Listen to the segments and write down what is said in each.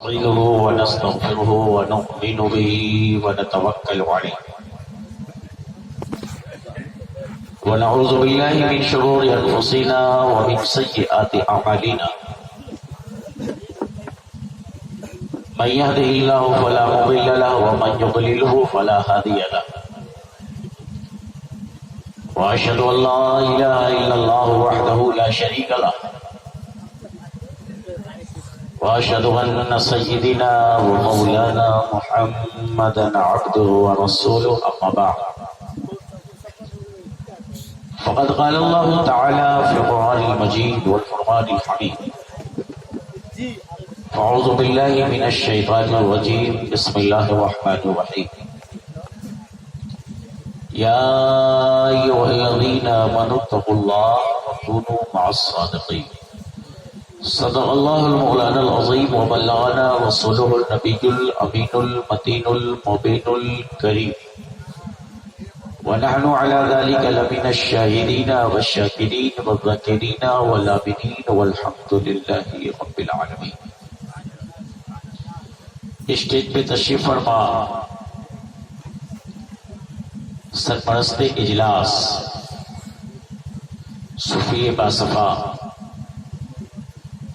نستعينه ونستغفره ونؤمن به ونتوكل عليه ونعوذ بالله من شرور أنفسنا ومن سيئات أعمالنا من يهده الله فلا مضل له ومن يضلله فلا هادي له وأشهد أن لا إله إلا الله وحده لا شريك له وأشهد أن سيدنا ومولانا محمدا عبده ورسوله أما بعد فقد قال الله تعالى في القرآن المجيد والفرقان الحميد أعوذ بالله من الشيطان الرجيم بسم الله الرحمن الرحيم يا أيها الذين آمنوا اتقوا الله وكونوا مع الصادقين صدق الله المولانا العظيم وبلغنا رسوله النبي الأمين المتين المبين الكريم ونحن على ذلك لمن الشاهدين والشاكرين والذاكرين والآمنين والحمد لله رب العالمين. اسٹیج پہ تشریف فرما سرپرست اجلاس صوفی باصفا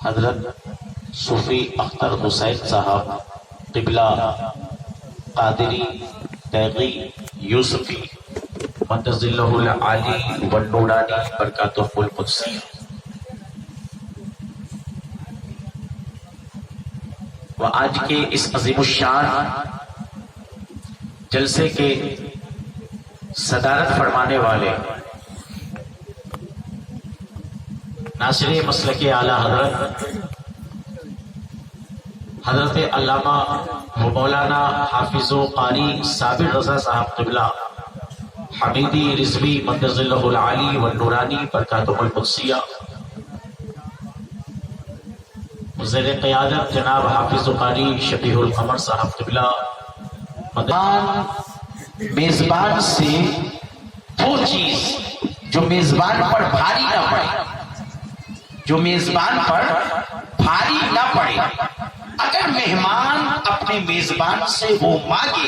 حضرت صوفی اختر حسین صاحب قبلہ قادری تیغی یوسفی مدظ اللہ العالی والنورانی برکاتہ القدسیہ. و آج کے اس عظیم الشان جلسے کے صدارت فرمانے والے ناصر مسلک اعلیٰ حضرت علامہ و مولانا حافظ و قاری صابر رضا صاحب قبلہ حمیدی رضوی مدظ اللہ العالی والنورانی برکاتہ القدسیہ. زیر قیادت جناب حافظ و قاری شبیح القمر صاحب قبلہ. میزبان سے وہ چیز جو میزبان پر بھاری نہ پڑے، جو میزبان پر بھاری نہ پڑے. اگر مہمان اپنے میزبان سے وہ مانگے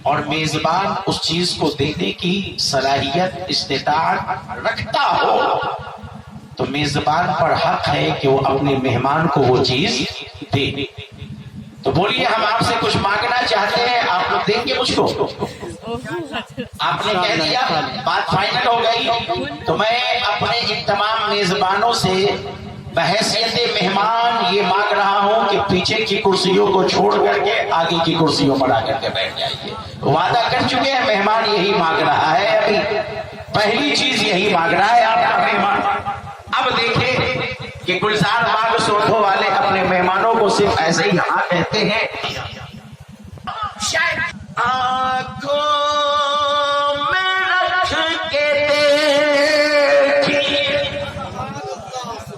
اور میزبان اس چیز کو دینے کی صلاحیت استطاعت رکھتا ہو تو میزبان پر حق ہے کہ وہ اپنے مہمان کو وہ چیز دے. تو بولیے ہم آپ سے کچھ مانگنا چاہتے ہیں، آپ لوگ دیں گے مجھ کو؟ آپ نے کہہ دیا، بات فائنل ہو گئی. تو میں اپنے ان تمام میزبانوں سے بحیثیت مہمان یہ مانگ رہا ہوں کہ پیچھے کی کرسیوں کو چھوڑ کر کے آگے کی کرسیوں پر آ کر کے بیٹھ جائیے. وعدہ کر چکے ہیں، مہمان یہی مانگ رہا ہے، ابھی پہلی چیز یہی مانگ رہا ہے آپ کا مہمان. اب دیکھیں کہ گلزار باغ سوٹھو والے اپنے مہمانوں کو صرف ایسے ہی ہاں کہتے ہیں. شاید آنکھوں میں رکھ کے دیکھیے،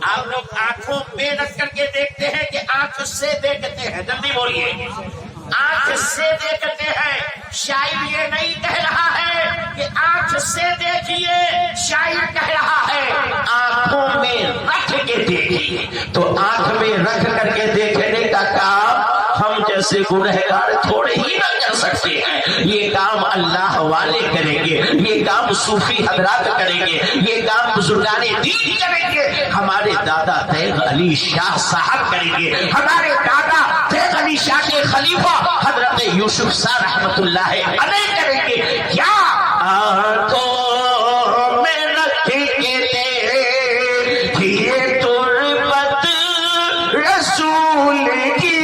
آپ لوگ آنکھوں میں رکھ کر کے دیکھتے ہیں کہ آنکھ سے دیکھتے ہیں؟ جلدی بولیے. آنکھ سے دیکھتے ہیں. شاعر یہ نہیں کہہ رہا ہے کہ آنکھ سے دیکھیے، شاعر کہہ رہا ہے آنکھوں میں رکھ کے دیکھیے. تو آنکھ میں رکھ کر کے دیکھنے کا کام ہم جیسے گنہگار تھوڑے ہی نہ کر سکتے ہیں. یہ کام اللہ والے کریں گے، یہ کام صوفی حضرات کریں گے، یہ کام بزرگان دین کریں گے. ہمارے دادا تیغ علی شاہ صاحب کریں گے، ہمارے دادا تیغ علی شاہ کے خلیفہ حضرت یوسف شاہ رحمت اللہ علیہ کریں گے. کیا آنکھوں میں رکھ کے دیکھیے تربت رسول کی،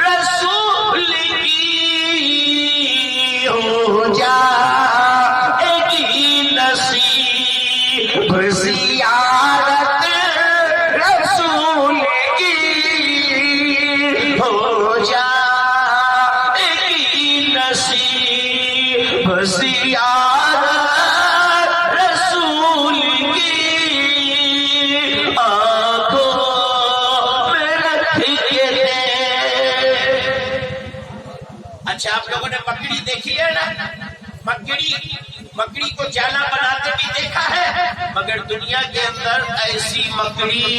رسول اچھا آپ لوگوں نے مکڑی دیکھی ہے نا؟ مکڑی کو جالا بناتے بھی دیکھا ہے، مگر دنیا کے اندر ایسی مکڑی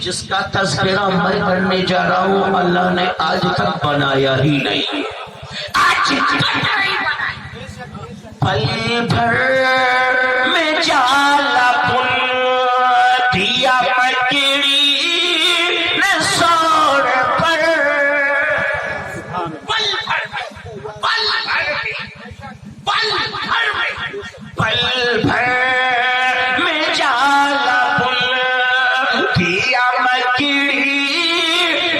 جس کا تذکرہ میں کرنے جا رہا ہوں اللہ نے آج تک بنایا ہی نہیں، آج پل بھر میں جالا بن دیا مکڑی نے سور پر، پل بھر میں جالا بن دیا مکڑی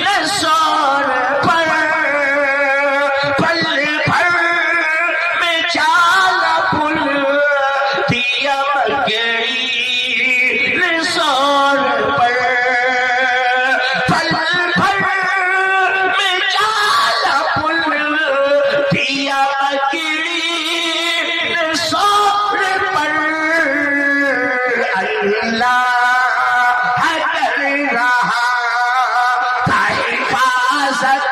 نے سور پر، پل بھر میں جالا بن دیا مکڑی نے سور پر، پل بھر میں جالا بن دیا مکڑی نے سور پر، اللہ کر رہا تھا حفاظت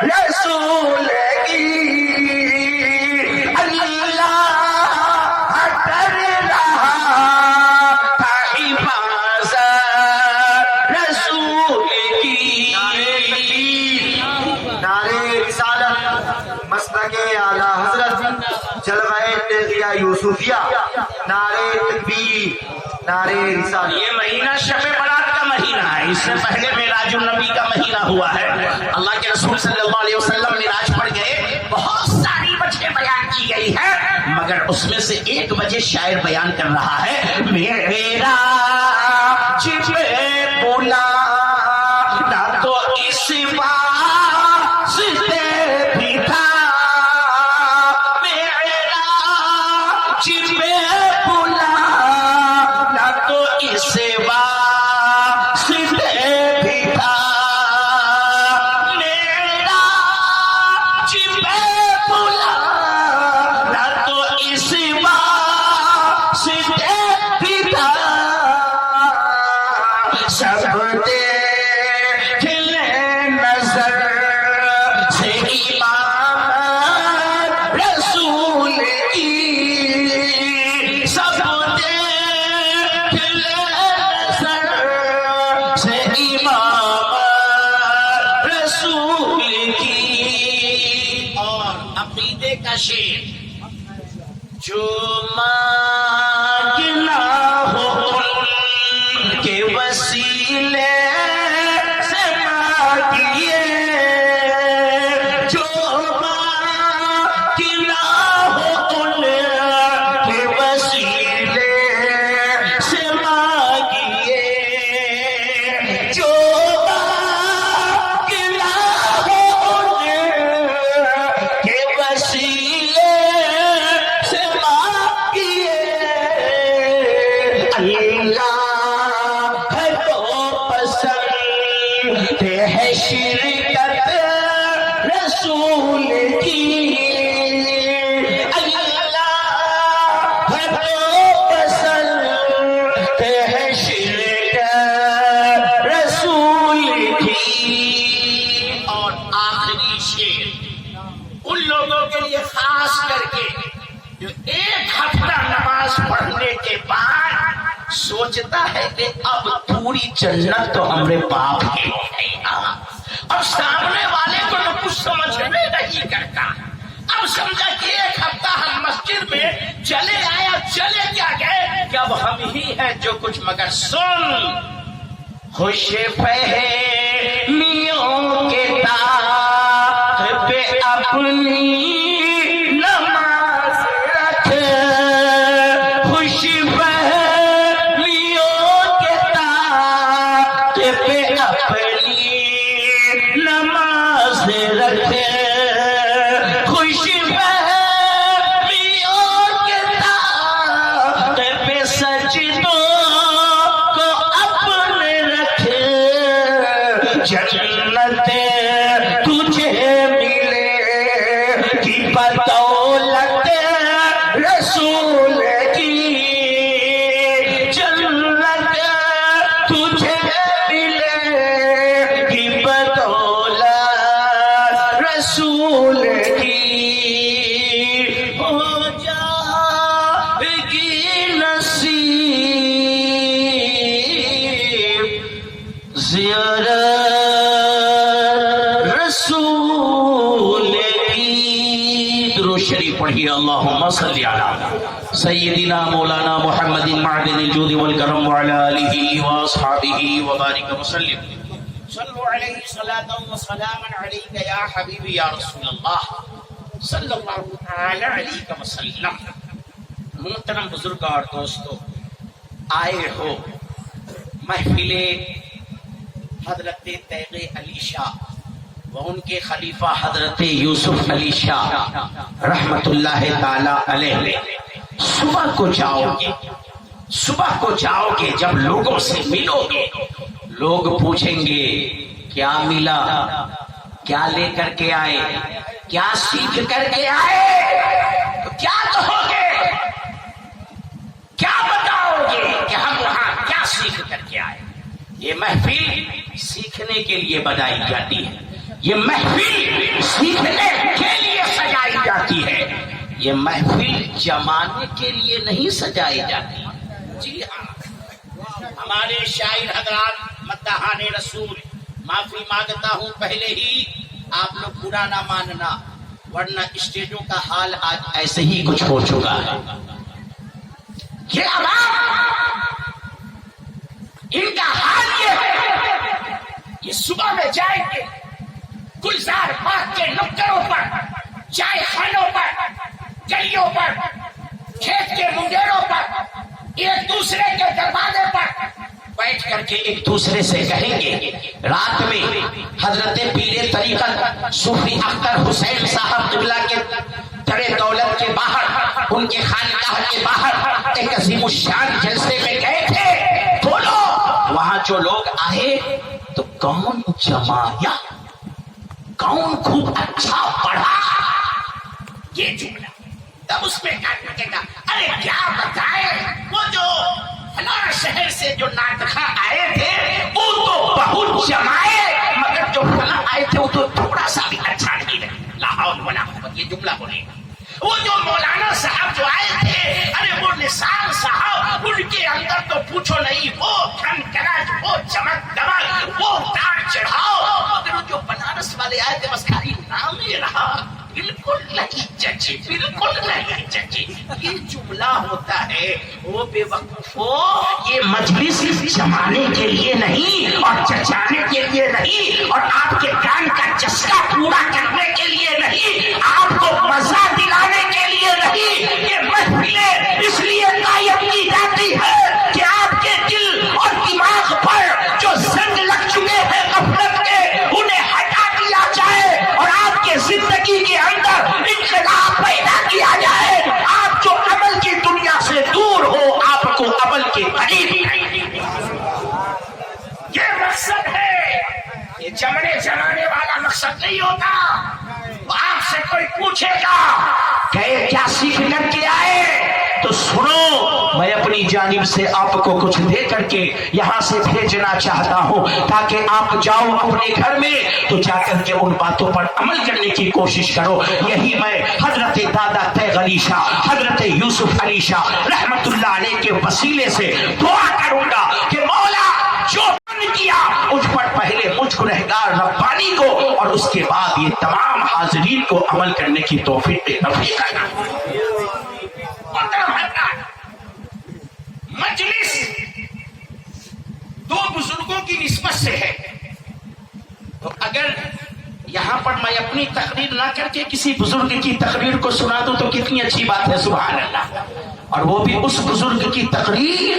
رسول کی، اللہ کر رہا تھا حفاظت رسول کی۔ نعرے رسالت مسلک اعلی حضرت جلوہ تغیہ یوسفیہ، نعرے تکبیر، نعرے رسالت۔ یہ مہینہ شب برات کا مہینہ ہے، اس سے پہلے معراج النبی کا مہینہ ہوا ہے، اللہ کے رسول صلی اللہ علیہ وسلم معراج پڑھ گئے، بہت ساری وجہ بیان کی گئی ہے، مگر اس میں سے ایک وجہ شاعر بیان کر رہا ہے، معراج میں بولا نہ تو اس واسطے بھی تھا، معراج میں بولا نہ تو اس واسطے بھی تھا، معراج میں بولا نہ تو اس واسطے بھی تھا، سب دیکھ لیں نظر سے امام رسول کی، سب دیکھ لیں نظر سے امام رسول کی۔ اور عقیدے کا شعر، جو مانگنا ہو ان کے وسیلے سے مانگیے، جو مانگنا ہو ان کے وسیلے سے مانگیے، جو مانگنا ہو ان کے وسیلے سے مانگیے، اللہ کو پسند ہے شرکت رسول کی، اللہ کو پسند ہے شرکت رسول کی۔ اور آخری شعر ان لوگوں کے لیے خاص کر کے جو ایک ہفتہ نماز پڑھنے کے بعد سوچتا ہے کہ اب پوری جنت تو ہمارے باپ کی ہو گئی نا، اب سامنے والے کو تو کچھ سمجھ میں نہیں کرتا، اب سمجھا کہ ایک ہفتہ ہم مسجد میں چلے آئے، چلے کیا گئے کہ اب ہم ہی ہیں جو کچھ، مگر سن خوش فہمیوں کے طاق پہ اپنی نماز رکھ، خوش فہمیوں کے طاق پہ اپنی نماز رکھ، خوش فہمیوں کے طاق پہ سجدوں کو اپنے رکھ، جنت تجھے ملے گی صل علی سیدنا مولانا محمد معدن الجود والکرم وعلی آلہ واصحابہ وبارک وسلم صلو علیہ صلاۃ و سلام علیک یا حبیبی یا رسول اللہ صلی اللہ تعالی علیہ وسلم. محترم بزرگ اور دوستو، آئے ہو محفل حضرت تیغ علی شاہ و ان کے خلیفہ حضرت یوسف علی شاہ رحمت اللہ تعالی علیہ. صبح کو جاؤ گے جب لوگوں سے ملو گے، لوگ پوچھیں گے کیا ملا، کیا لے کر کے آئے، کیا سیکھ کر کے آئے، تو کیا کہو گے، کیا بتاؤ گے کہ ہم وہاں کیا سیکھ کر کے آئے. یہ محفل سیکھنے کے لیے بنائی جاتی ہے، یہ محفل سیکھنے کے لیے سجائی جاتی ہے، یہ محفل جمانے کے لیے نہیں سجائی جاتی. جی ہاں، ہمارے شاعر حضرات مداحان رسول، معافی مانگتا ہوں پہلے ہی، آپ لوگ برا نہ ماننا، ورنہ اسٹیجوں کا حال آج ایسے ہی کچھ ہو چکا ہے. یہ عوام، ان کا حال یہ ہے، یہ صبح میں جائیں گے گلزار باغ کے نکروں پر، چائے خانوں پر، گلیوں پر، کھیت کے منڈیروں پر، ایک دوسرے کے دروازے پر بیٹھ کر کے ایک دوسرے سے کہیں گے. رات میں حضرت پیر طریقت صوفی اختر حسین صاحب قبلہ کے در دولت کے باہر، ان کے خانقاہ کے باہر ایک عظیم الشان جلسے میں گئے تھے. بولو، وہاں جو لوگ آئے تو کون جمایا، کون خوب اچھا پڑھا، یہ جملہ. تب اس میں کہنے کا ارے کیا بتائے، وہ جو فلاں شہر سے جو ناطخہ آئے تھے وہ تو بہت جمائے، مگر جو فلاں آئے تھے وہ تو تھوڑا سا بھی اچھا نہیں رہے. لا حول ولا قوت، یہ جملہ بولے گا. وہ جو مولانا صاحب جو آئے تھے، ارے وہ نثار صاحب، ان کے اندر تو پوچھو نہیں، وہ کھن کرج، وہ چمک دمک، وہ ڈانٹ چڑھاؤ. مگر جو بنارس والے آئے تھے بس خالی نام ہی رہا، بالکل نہیں چچی، بالکل نہیں چچی. یہ جملہ ہوتا ہے. وہ بے وقوفو، یہ مجلس جمانے کے لیے نہیں اور چچانے کے لیے نہیں اور آپ کے کان کا چسکا پورا کرنے کے لیے نہیں، آپ کو مزہ دلانے کے لیے نہیں. یہ محفلیں اس لیے قائم کی جاتی ہے کہ آپ کے دل اور دماغ پر جو زنگ لگ چکے ہیں غفلت کے، انہیں ہٹا دیا جائے اور آپ کے زندگی کے اندر انقلاب پیدا کیا جائے. آپ جو عمل کی دنیا سے دور ہو، آپ کو عمل کے قریب. یہ مقصد ہے، یہ جمانے والا مقصد نہیں ہوتا. آپ سے کوئی پوچھے گا کہ کیا سیکھ کر کے آئے، تو سنو، میں اپنی جانب سے آپ کو کچھ دے کر کے یہاں سے بھیجنا چاہتا ہوں تاکہ آپ جاؤ اپنے گھر میں تو جا کر کے ان باتوں پر عمل کرنے کی کوشش کرو. یہی میں حضرت دادا تیغ علی شاہ، حضرت یوسف علی شاہ رحمت اللہ علیہ کے وسیلے سے دعا کروں گا کہ مولا جو کیا مجھ پر پہلے مجھ کو رہگار ربانی کو اور اس کے بعد یہ تمام حاضرین کو عمل کرنے کی توفیق نصیب کرنا. مجلس دو بزرگوں کی نسبت سے ہے، تو اگر یہاں پر میں اپنی تقریر نہ کر کے کسی بزرگ کی تقریر کو سنا دوں تو کتنی اچھی بات ہے. سبحان اللہ. اور وہ بھی اس بزرگ کی تقریر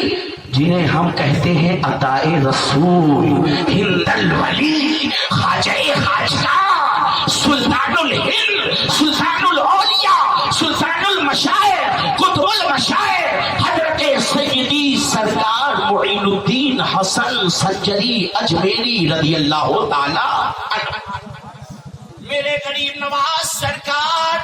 جنہیں ہم کہتے ہیں عطائے رسول، ہند الولی، خواجہ خواجگان، سلطان الہند، سلطان الاولیاء، سلطان المشاعر، قطب المشاعر، حضرت سیدی سرکار معین الدین حسن سنجری اجمیری رضی اللہ تعالی. میرے غریب نواز سرکار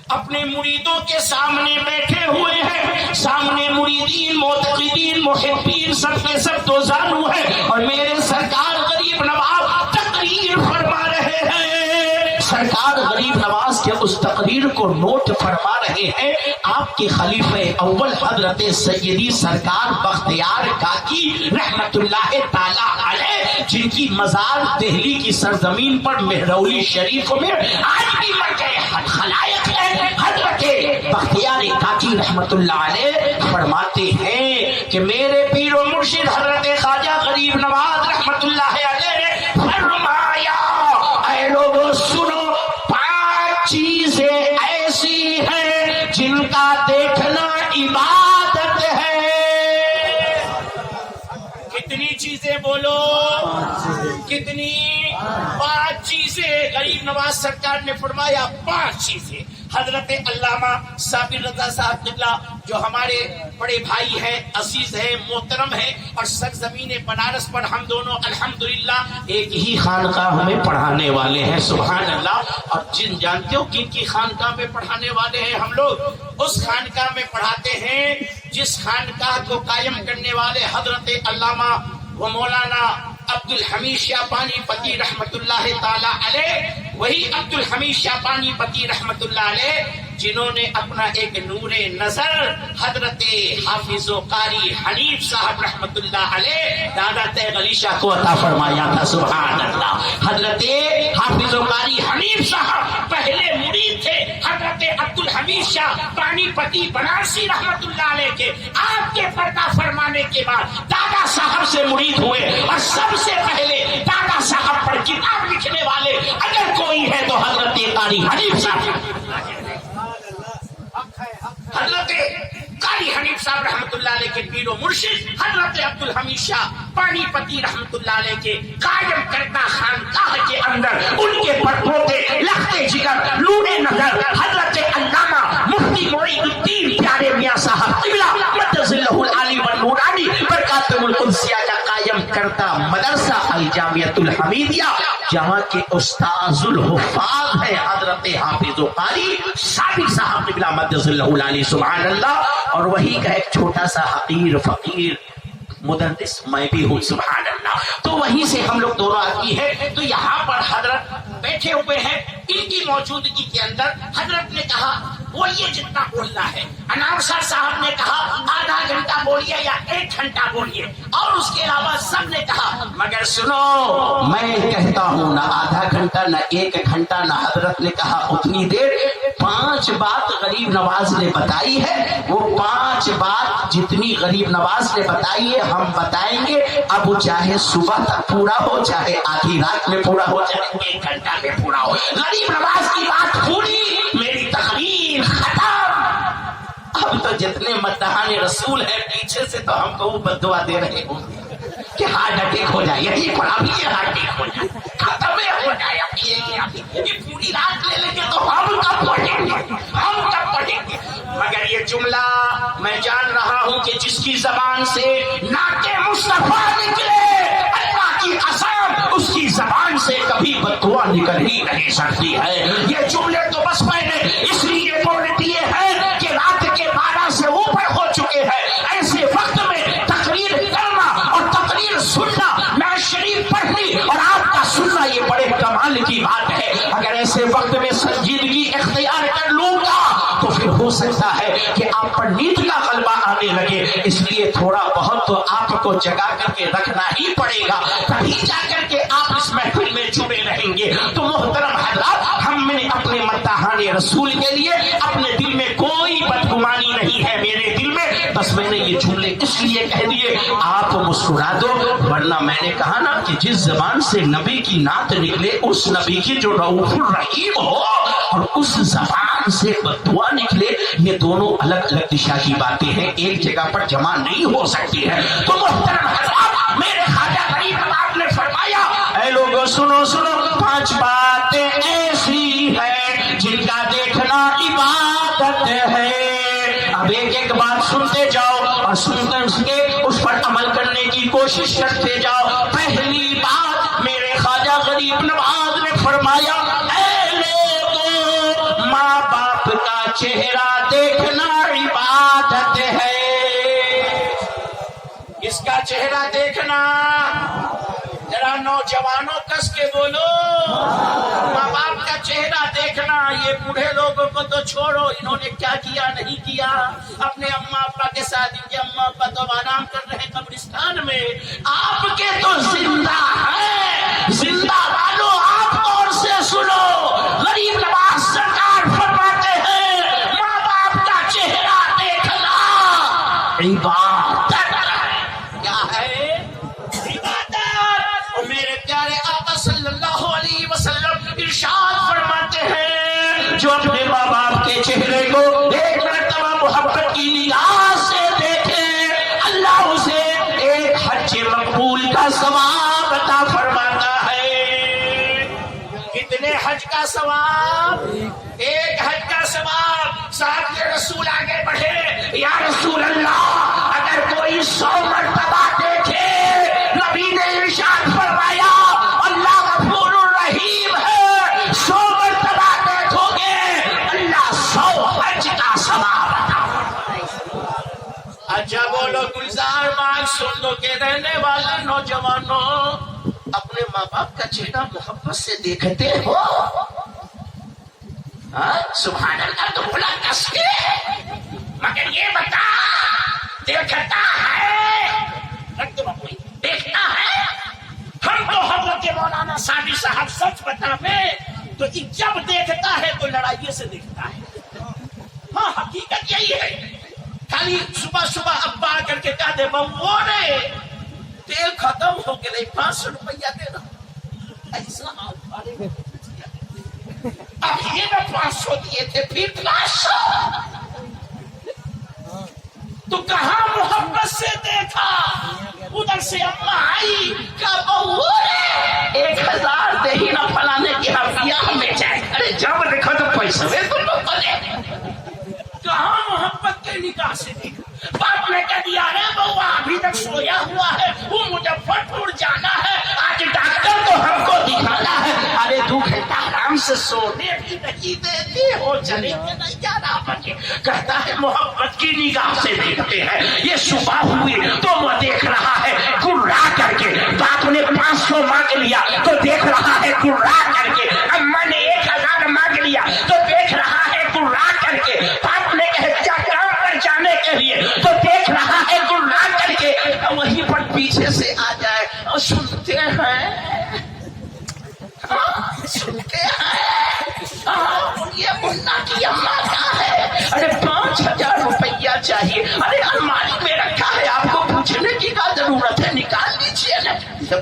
اپنے مریدوں کے سامنے بیٹھے ہوئے ہیں، سامنے مریدین، معتقدین، محبین سب کے سب دو زانو ہیں، اور میرے سرکار غریب نواز تقریر فرما رہے ہیں. سرکار غریب نواز کے اس تقریر کو نوٹ فرما رہے ہیں. آپ کے خلیفہ اول حضرت سیدی سرکار بختیار کاکی رحمت اللہ تعالی علیہ، جن کی مزار دہلی کی سرزمین پر مہرولی شریف میں آج بھی مرجع خلائق ہے، حضرت بختیار کاکی رحمت اللہ علیہ فرماتے ہیں کہ میرے پیر و مرشد حضرت خواجہ غریب نواز رحمت اللہ علیہ نے فرمایا، اے لوگوں سنو، 5 چیزیں ایسی ہیں جن کا دیکھنا عبادت ہے۔ کتنی چیزیں بولو؟ کتنی؟ 5 چیزیں۔ غریب نواز سرکار نے فرمایا 5 چیزیں۔ حضرت علامہ صابر رضا صاحب قبلہ جو ہمارے بڑے بھائی ہیں، عزیز ہیں، محترم ہیں، اور سرزمین بنارس پر ہم دونوں الحمدللہ ایک ہی خانقاہ میں پڑھانے والے ہیں، سبحان اللہ۔ اور جن جانتے ہو کن کی خانقاہ میں پڑھانے والے ہیں ہم لوگ؟ اس خانقاہ میں پڑھاتے ہیں جس خانقاہ کو قائم کرنے والے حضرت علامہ و مولانا عبدالحمید شاہ پانی پتی رحمت اللہ تعالی علیہ، وہی عبدالحمید شاہ پانی پتی رحمت اللہ علیہ جنہوں نے اپنا ایک نور نظر حضرت حافظ و قاری حنیف صاحب رحمت اللہ علیہ دادا تیغ علی شاہ کو عطا فرمایا تھا، سبحان اللہ۔ حضرت حافظ و قاری حنیف صاحب پہلے مرید تھے حضرت عبدالحمید شاہ پانی پتی بنارسی رحمت اللہ علیہ کے۔ آپ کے پردہ فرمانے کے بعد دادا صاحب سے مرید ہوئے، اور سب سے پہلے دادا صاحب پر کتاب لکھنے والے اگر کوئی ہے تو حضرت قاری حنیف صاحب، حضرت قاری حنیف صاحب رحمت اللہ علیہ کے پیر و مرشد حضرت عبدالحمید شاہ پانی پتی رحمت اللہ علیہ کے قائم کردہ خانقاہ کے اندر ان کے پرپوتے لختے جگر نور نظر حضرت علامہ مفتی معید الدین پیارے میاں صاحب قبلہ مدظلہ العالی والنورانی برکاتہ القدسیہ کا قائم کردہ مدرسہ الجامعۃ الحمیدیہ، جہاں کے استاذ الحفاظ ہیں حضرت حافظ و قاری صابر صاحب قبلہ مدظلہ العالی، سبحان اللہ۔ اور وہی کا ایک چھوٹا سا حقیر فقیر مدرس میں بھی ہوں، سبحان اللہ۔ تو وہیں سے ہم لوگ دونوں آدمی ہیں۔ تو یہاں پر حضرت بیٹھے ہوئے ہیں، ان کی موجودگی کے اندر حضرت نے کہا وہ یہ جتنا بولنا ہے، اناؤنسر صاحب نے کہا آدھا گھنٹہ بولیے یا 1 گھنٹہ بولیے، اور اس کے علاوہ سب نے کہا مگر سنو میں کہتا ہوں نہ آدھا گھنٹہ نہ 1 گھنٹہ، نہ حضرت نے کہا اتنی دیر۔ 5 بات غریب نواز نے بتائی ہے، وہ 5 بات جتنی غریب نواز نے بتائی ہے ہم بتائیں گے، اب چاہے صبح تک پورا ہو، چاہے آدھی رات میں پورا ہو، چاہے 1 گھنٹہ میں پورا ہو۔ غریب نواز کی بات پوری، میری تقریر ختم۔ اب تو جتنے مداحان رسول ہیں پیچھے سے تو ہم کو وہ بددعا دے رہے ہوں کہ ہارٹ اٹیک ہو جائے، یہی پڑھا بھی یہ ہارٹ اٹیک ہو جائے، ختم ہو جائے، یہ پوری رات لے لیں گے تو ہم کب پڑھیں گے، ہم کب پڑھیں گے؟ مگر یہ جملہ میں جان رہا ہوں کہ جس کی زبان سے نعت مصطفیٰ نکلے اللہ کی قسم اس کی زبان سے کبھی بددعا نکل ہی نہیں سکتی ہے۔ یہ جملے تو بس میں نے اس لیے بول دیے ہیں کہ رات کے 12 سے اوپر ہو چکے ہیں، ایسے وقت میں تقریر کرنا اور تقریر سننا، میں شریف پڑھنی اور آپ کا سننا، یہ بڑے کمال کی بات ہے۔ اگر ایسے وقت میں سنجیدگی اختیار کر لوں گا تو پھر ہو سکتا ہے کہ آپ پر نیند کا غلبہ آنے لگے، اس لیے تھوڑا بہت تو آپ کو جگا کر کے رکھنا ہی پڑے گا، تبھی جا کر کے آپ اس محفل میں جڑے رہیں گے۔ تو محترم حضرات، ہم نے اپنے مداحان رسول کے لیے اپنے دل میں کوئی بدگمانی نہیں ہے، میرے دل میں بس میں نے یہ جملے اس لیے کہہ دیے آپ مسکرا دو، ورنہ میں نے کہا نا کہ جس زبان سے نبی کی نعت نکلے اس نبی کی جو رؤوف الرحیم ہو، اور اس زبان سے بددعا نکلے، یہ دونوں الگ الگ دشا کی باتیں ہیں، ایک جگہ پر جمع نہیں ہو سکتی ہے۔ تو محترم حضرات، میرے خواجہ غریب نواز نے فرمایا اے لوگوں سنو سنو، 5 باتیں ایسی ہیں جن کا دیکھنا عبادت ہے۔ اب ایک ایک بات سنتے جاؤ اور سنتے کے اس پر عمل کرنے کی کوشش کرتے جاؤ۔ پہلی بات میرے خواجہ غریب نواز نے فرمایا اے لوگوں، ماں باپ کا چہرہ دیکھنا عبادت ہے۔ اس کا چہرہ دیکھنا، ذرا ذرا نوجوانوں کس کے بولو، ماں باپ کا چہرہ دیکھنا. یہ بوڑھے لوگوں کو تو چھوڑو، انہوں نے کیا کیا نہیں کیا. اپنے اما ابا کے ساتھ ان کے اما ابا تو آرام کر رہے قبرستان میں، آپ کے تو زندہ ہے. زندہ والو آپ اور سے سنو. غریب نواز سرکار فرماتے ہیں ماں باپ کا چہرہ دیکھنا عبادت ہے. کیا ہے؟ عبادت. اور میرے پیارے آقا صلی اللہ علیہ وسلم ارشاد فرماتے ہیں جو اپنے ماں باپ کے چہرے کو ایک مرتبہ محبت کی نگاہ سے دیکھے، اللہ اسے ایک حج مقبول کا ثواب عطا فرماتا ہے. کتنے حج کا ثواب؟ ایک حج کا ثواب. ساتھ یہ رسول آگے بڑھے، یا رسول اللہ اگر کوئی 100 مرتبہ دیکھے، نبی نے ارشاد فرمایا اللہ غفور الرحیم ہے، 100 مرتبہ دیکھو گے اللہ 100 حج کا ثواب عطا فرمائے. اچھا بولو گلزار باغ سندھ کے رہنے والے نوجوانوں، اپنے ماں باپ کا چہرہ محبت سے دیکھتے ہو؟ سبحان اللہ. تو بلا کس کے، مگر یہ بتا دیکھتا ہے؟ دیکھتا ہے. ہم تو حضرت مولانا سادی صاحب سچ بتاوے تو جب دیکھتا ہے تو لڑائیے سے دیکھتا ہے. ہاں حقیقت یہی ہے. خالی صبح صبح ابا آ کر کے کہہ دے بہو نے تیل ختم ہو گئے 500 روپیہ دے رہا. ایسا اب یہ میں 500 دیے تھے پھر 500. تو کہاں محبت سے دیکھا؟ ادھر سے اماں آئی کہا بہو 1000 دے ہی نہ پلانے کی بیاہ میں جائے. ارے جب دیکھا تو پیسے میں تم لوگ بنے. کہاں محبت کے نگاہ سے دیکھا؟ باپ نے کہہ دیا ہے بہوا ابھی تک سویا ہوا ہے، وہ مظفرپور جانا ہے، آج ڈاکٹر کو ہم کو دکھانا ہے. ارے 2 گھنٹہ آرام سے سونے بھی نہیں دیتی ہو، چلے گے نہیں 11 بجے. کہتا ہے محبت کی نگاہ سے دیکھتے ہیں. یہ صبح ہوئی تو وہ دیکھ رہا ہے گرا کر کے. باپ نے 500 مانگ لیا تو دیکھ رہا ہے گرا کر کے. اماں نے 1000 مانگ لیا تو دیکھ رہا ہے گرا کر کے. باپ نے کہا کام پر جانے کے لیے تو دیکھ رہا ہے گرا کر کے. وہیں پر پیچھے سے آ جائے اور سنتے ہیں، سنتے ہیں یہ منا کی اماں کا ہے. ارے 5000 روپیہ چاہیے. ارے الماری میں رکھا ہے، آپ کو پوچھنے کی کیا ضرورت ہے، نکال لیجیے نا.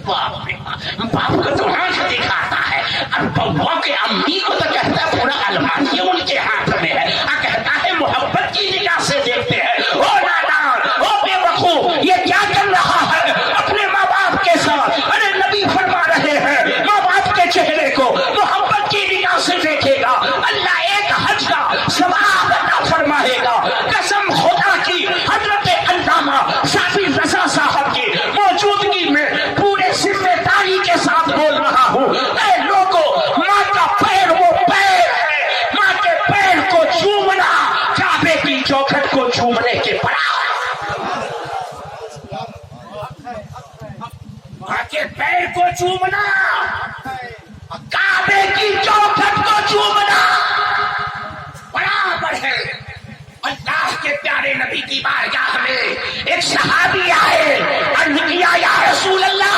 باپ کو تو آنکھ دکھاتا ہے اور بہو کے امی کو تو کہتا ہے پورا الماری ان کے ہاتھ میں ہے. کہتا ہے محبت کی نگاہ سے دیکھتے ہیں. او نادان، او بے وقوف، یہ کیا کر رہا ہے اپنے ماں باپ کے ساتھ؟ ارے نبی فرما رہے ہیں ماں باپ کے چہرے کو محبت کی نگاہ سے دیکھے گا اللہ ایک حج کا ثواب عطا فرمائے گا. قسم خدا کی، حضرت علامہ شافی رضا صاحب کی موجودگی میں پورے ذمہ داری کے ساتھ بول رہا ہوں. اے لوگوں، ماں کا پیر وہ پیر ہے، ماں کے پیر کو چومنا کعبے کی چوکھٹ کو چومنے کے برابر. ماں کے پیر کو چومنا، کعبے کی چوکھٹ کو چومنا برابر ہے. اللہ کے پیارے نبی کی بارگاہ میں ایک صحابی آئے، عرض کیا یا رسول اللہ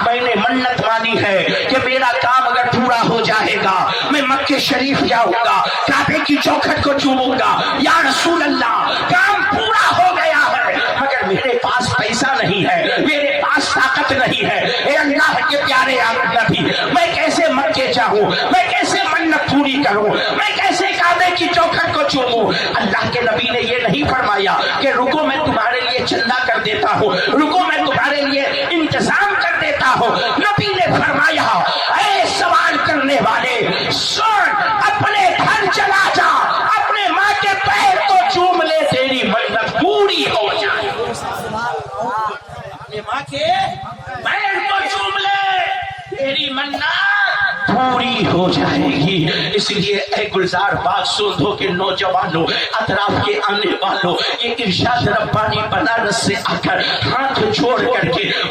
میں نے منت مانی ہے کہ میرا کام اگر پورا ہو جائے گا میں مکہ شریف جاؤں گا، کعبے کی چوکھٹ کو چوموں گا. یا رسول اللہ کام پورا ہو گیا ہے مگر میرے پاس پیسہ نہیں ہے، میرے پاس طاقت نہیں ہے. اے اللہ کے پیارے نبی میں کیسے مکے جاؤں، میں کیسے منت پوری کروں، میں کیسے کعبے کی چوکھٹ کو چوموں؟ اللہ کے نبی نے یہ نہیں فرمایا کہ رکو میں تمہارے لیے چندہ کر دیتا ہوں، رکو میں تمہارے لیے انتظام کر دیتا ہوں. نبی نے فرمایا اے سوال کرنے والے سن، اپنے گھر چلا جا، اپنے ماں کے پیر کو چوم لے، تیری منت پوری ہو جائے. اپنے ماں کے پیر کو چوم لے، تیری منت پوری ہو جائے گی. اس لیے اے گلزار باغ سندھوں کے نوجوانوں، اطراف کے آنے والوں، یہ ارشاد ربانی بنارس سے آ کر ہاتھ چھوڑ کر کے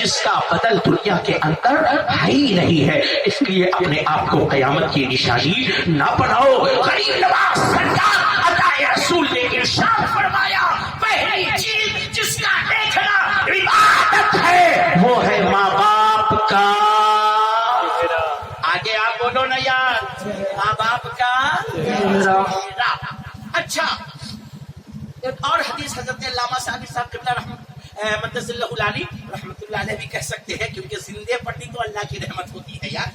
جس کا بدل دنیا کے اندر ہے ہی نہیں ہے. اس لیے اپنے آپ کو قیامت کی نشانی نہ بناؤ. غریب نواز سرکار عطا رسول نے ارشاد فرمایا پہلی چیز جس کا دیکھنا عبادت ہے وہ ہے ماں باپ کا. آگے آپ بولو نا یار, ماں باپ کا. اچھا ایک اور حدیث حضرت علامہ صاحب قبلہ مدث اللہ علی رحمۃ اللہ علیہ بھی کہہ سکتے ہیں, کیونکہ زندے پڑھی تو اللہ کی رحمت ہوتی ہے یار,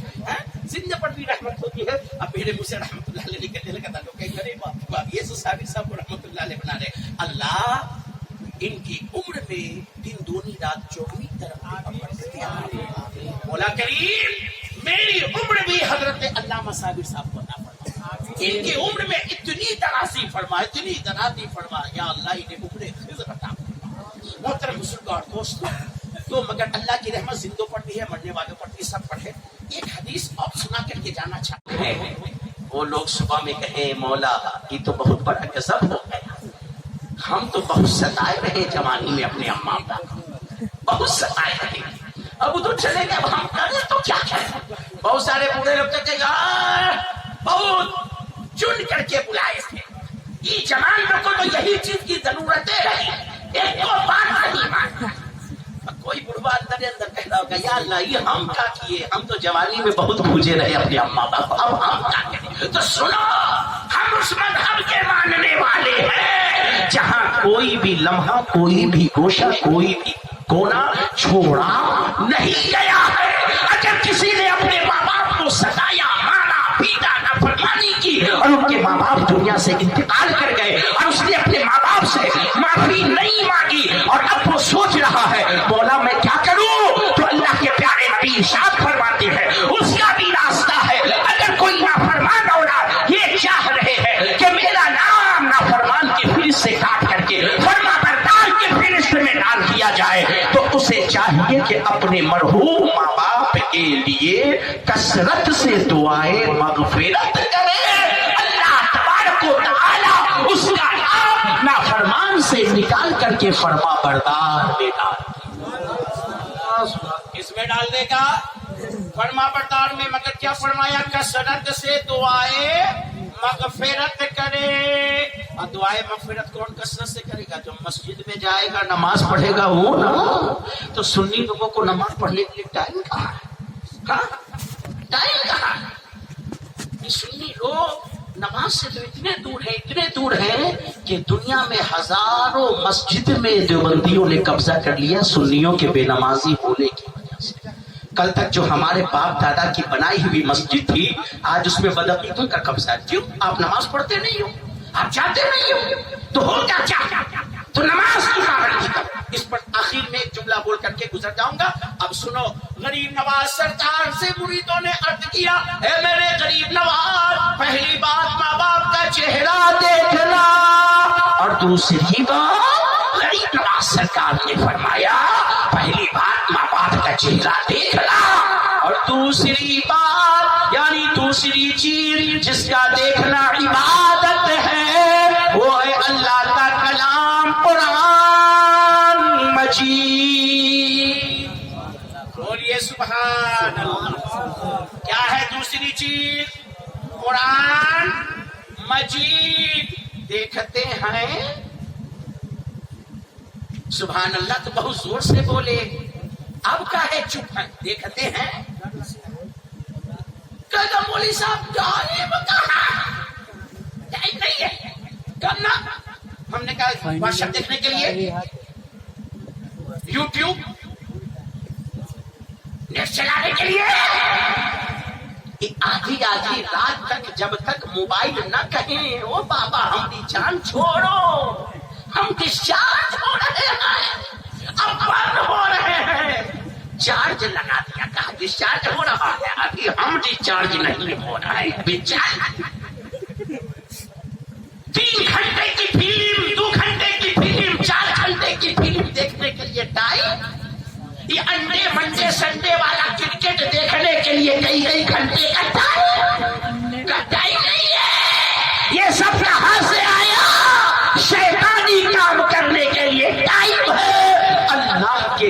زندے پڑھی رحمت ہوتی ہے. اب میرے منہ سے رحمۃ اللہ علیہ نکلنے لگا تھا, لوگ کہیں باپ یہ صاحب کو رحمۃ اللہ علیہ بنا رہے. اللہ ان کی عمر میں دن دونی رات چوگنی ترقی. مولا کریم میری عمر بھی حضرت علامہ صاحب کو عطا فرما, ان کی عمر میں اتنی درازی فرما, اتنی درازی فرما. یا اللہ انہیں عمر خضر عطا فرما. محترم بزرگوں دوستوں, تو مگر اللہ کی رحمت زندوں پر بھی ہے, مرنے والوں پر بھی, سب پر ہے. ایک حدیث اور سنا کر کے جانا چاہتے ہیں. وہ لوگ صبح میں کہیں مولا یہ تو بہت بڑا غضب ہو گیا, ہم تو بہت ستائے رہے جوانی میں اپنے اماں باپ کو, بہت ستائے رہے, اب تو چلے گئے, اب ہم کریں تو کیا کریں. بہت سارے بوڑھے لوگ کہتے ہیں یار بہت چن کر کے بلائے تھے, یہ جوان لوگ کو تو یہی چیز کی ضرورتیں رہی, ایک کو بات نہیں مانتا. کوئی بڑھوا اندر اندر کہتا ہوگا یا اللہ یہ ہم کیا کیے, ہم تو جوانی میں بہت بھوجے رہے اپنے اماں باپ, اب ہم کیا کریں. تو سنو, ہم اس مذہب کے ماننے والے ہیں جہاں کوئی بھی لمحہ, کوئی بھی گوشہ, کوئی بھی کونا چھوڑا نہیں گیا ہے. اگر کسی نے اپنے ماں باپ کو ستایا, مارا, پیٹا, نافرمانی کی اور ان کے ماں باپ دنیا سے انتقال کر گئے اور اس نے اپنے ماں باپ سے معافی نہیں مانگی اور اب وہ سوچ رہا ہے مولا میں کیا کروں, تو اللہ کے پیارے نبی ارشاد فرماتے ہیں اس کا بھی راستہ ہے. اگر کوئی نافرمان اولاد یہ چاہ رہے ہیں کہ میرا نام نافرمان کی فہرست سے کاٹ کر کے فرما بردار کی فہرست میں ڈال دیا جائے, تو اسے چاہیے کہ اپنے مرحوم ماں باپ کے لیے کثرت سے دعائیں مغفرت کرے. اللہ تبارک و تعالی اس کا نام نافرمان سے نکال کر کے فرما بردار میں ڈال, کس میں ڈال دے گا, فرما بردار میں. مگر کیا فرمایا, کثرت سے دعائیں مغفرت کرے. اور دعائیں مغفرت کون کثرت سے کرے گا, جو مسجد میں جائے گا, نماز پڑھے گا وہ نا. تو سنی لوگوں کو نماز پڑھنے کے لیے ٹائم کہاں ہے, ٹائم کہاں ہے. سنی لوگ نماز سے تو اتنے دور ہیں کہ دنیا میں ہزاروں مسجد میں دیوبندیوں نے قبضہ کر لیا سنیوں کے بے نمازی ہونے کی وجہ سے. کل تک جو ہمارے باپ دادا کی بنائی ہوئی مسجد تھی, آج اس میں بدعقیدوں کا قبضہ ہے. کیوں, آپ نماز پڑھتے نہیں ہو, آپ جاتے نہیں ہو, تو ہوگا کیا, تو نماز کی پابندی کرو. اس پر آخر میں ایک جملہ بول کر کے گزر جاؤں گا. اب سنو, غریب نواز سرکار سے مریدوں نے عرض کیا اے میرے غریب نواز, پہلی بات ماں باپ کا چہرہ دیکھنا, اور دوسری بات غریب نواز سرکار نے فرمایا پہلی بات ماں باپ کا چہرہ دیکھنا, اور دوسری بات یعنی دوسری چیز جس کا دیکھنا عبادت ہے وہ ہے اللہ کا کلام قرآن مجید. بولیے سبحان اللہ. کیا ہے دوسری چیز, قرآن مجید. دیکھتے ہیں, سبحان اللہ تو بہت زور سے بولے, اب کا ہے چپ ہے. دیکھتے ہیں, کہتا مولوی صاحب ٹائم کہاں, ٹائم نہیں ہے کرنا. ہم نے کہا واٹس ایپ دیکھنے کے لیے, یوٹیوب نیٹ چلانے کے لیے, آدھی رات تک جب تک موبائل نہ کہیں او بابا ہماری جان چھوڑو, ہم ڈسچارج ہو رہے ہیں, اب بند ہو رہے ہیں, چارج لگا دیا, کہا ڈسچارج ہو رہا ہے, ابھی ہم ڈسچارج نہیں ہو رہا ہے. 3 گھنٹے کی فلم, 2 گھنٹے کی فلم, 4 گھنٹے کی فلم دیکھنے کے لیے ٹائم, یہ انڈے منڈے سنڈے والا کرکٹ دیکھنے کے لیے کئی گھنٹے کا ٹائم نہیں ہے. یہ سب کہاں سے آیا, شیطانی کام کرنے کے لیے ٹائم ہے. اللہ کے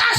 10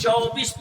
24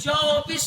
24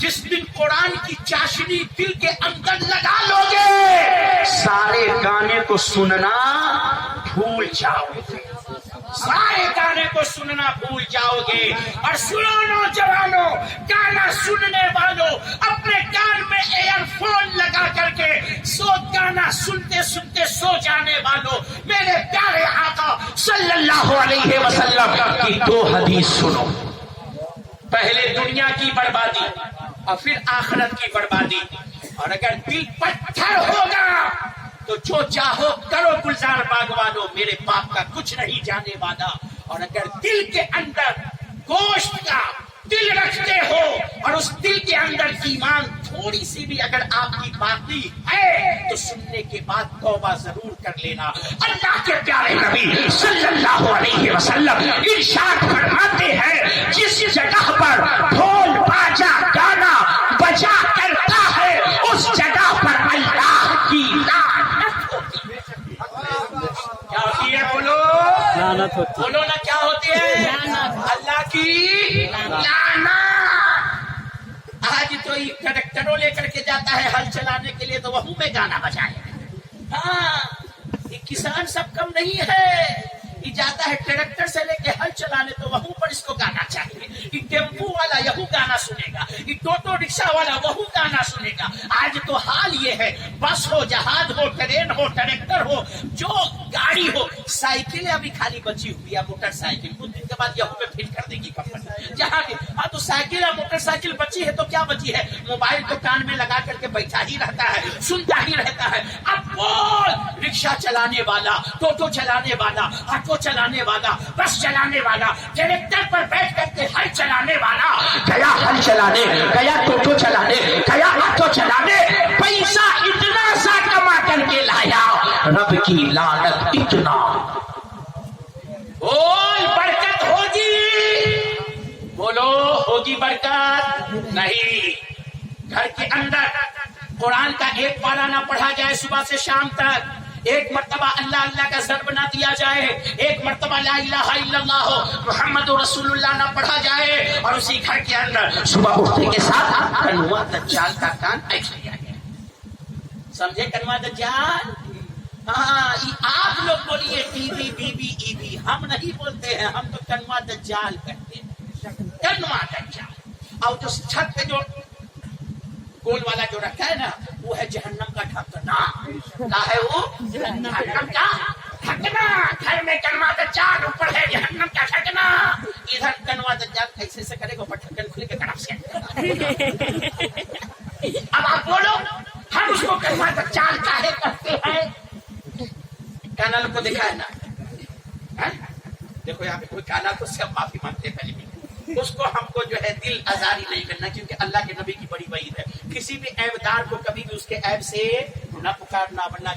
جس دن قرآن کی چاشنی دل کے اندر لگا لو گے سارے گانے کو سننا بھول جاؤ گے، سارے گانے کو سننا بھول جاؤ گے۔ اور سنو نوجوانوں، گانا سننے والوں، اپنے کان میں ایئر فون لگا کر کے گانا سنتے سنتے سو جانے والوں، میرے پیارے آقا صلی اللہ علیہ وسلم کی دو حدیث سنو۔ پہلے دنیا کی بربادی اور پھر آخرت کی بربادی۔ اور اگر دل پتھر ہوگا تو جو چاہو کرو گلزار باغ والو، میرے باپ کا کچھ نہیں جانے والا۔ اور اگر دل کے اندر گوشت کا دل رکھتے ہو اور اس دل کے اندر ایمان تھوڑی سی بھی اگر آپ کی باقی ہے تو سننے کے بعد توبہ ضرور کر لینا۔ اللہ کے پیارے نبی صلی اللہ علیہ وسلم ارشاد فرماتے ہیں جس جگہ پر ڈھول باجا گانا بجا کرتا ہے اس جگہ پر اللہ کی لعنت ہوتی ہے۔ کیا ہوتی ہے؟ بولو بولو نا، کیا ہوتی ہے؟ اللہ کی لعنت۔ آج تو ٹریکٹروں لے کر کے جاتا ہے ہل چلانے کے لیے تو وہوں میں گانا بجائے۔ ہاں، یہ کسان سب کم نہیں ہے، یہ جاتا ہے ٹریکٹر سے لے کے ہل چلانے تو وہوں پر اس کو گانا چاہیے۔ یہ ٹیمپو والا یہوں گانا سنے گا، یہ ٹوٹو رکشا والا وہوں گانا سنے گا۔ آج تو حال یہ ہے، بس ہو، جہاز ہو، ٹرین ہو، ٹریکٹر ہو، جو گاڑی ہو، سائیکلیں ابھی خالی بچی ہوئی ہے، موٹر سائیکل کچھ دن کے بعد یہوں پہ فٹ کر دے گی کمپنی جہاں بھی۔ ہاں تو سائیکل یا موٹر سائیکل بچی ہے تو کیا بچی ہے؟ موبائل تو کان میں لگا کر کے بیٹھا ہی رہتا ہے، سنتا ہی رہتا ہے۔ اب بول، رکشا چلانے والا، ٹوٹو چلانے والا، آٹو چلانے والا، بس چلانے والا، ٹریکٹر پر بیٹھ کر کے ہل چلانے والا، گیا ہل چلانے، گیا ٹوٹو چلانے، گیا آٹو چلانے، پیسہ اتنا سا کما کر کے لایا، رب کی لعنت اتنا۔ بول برکت ہوگی، بولو ہوگی برکت نہیں۔ گھر کے اندر قرآن کا ایک پارہ نہ پڑھا جائے صبح سے شام تک، ایک مرتبہ اللہ اللہ کا ضرب نہ دیا جائے، ایک مرتبہ لا الہ الا اللہ محمد رسول اللہ نہ پڑھا جائے، اور اسی گھر کے اندر صبح اٹھنے کے ساتھ کنوا دجال کا کان ایسا لیا گیا۔ سمجھے کنوا دجال؟ ہاں، آپ لوگ بولیے T V B B E B, ہم نہیں بولتے ہیں، ہم تو کنوا دجال کہتے ہیں، کنوا دجال۔ اور جو چھت پہ جو گول والا جو رکھا ہے نا وہ ہے جہنم کا ڈھکنا۔ کیا ہے وہ؟ جہنم کا ڈھکنا۔ گھر میں کنوا دجال، اوپر ہے جہنم کا ڈھکنا۔ ادھر کنوا دجال کیسے سے کرے گا؟ ڈھکن کھل کے طرف سے۔ اب آپ بولو، ہم اس کو کنوا دجال کاہے کہتے ہیں؟ کانال کو دیکھا ہے نا؟ دیکھو یہاں پہ کوئی کانا تو اس سے معافی مانگتے پہلے بھی۔ اس کو ہم کو جو ہے دل آزاری نہیں کرنا، کیونکہ اللہ کے نبی کی بڑی وعید ہے، کسی بھی عیب دار کو کبھی بھی اس کے عیب سے نہ پکارنا، ورنہ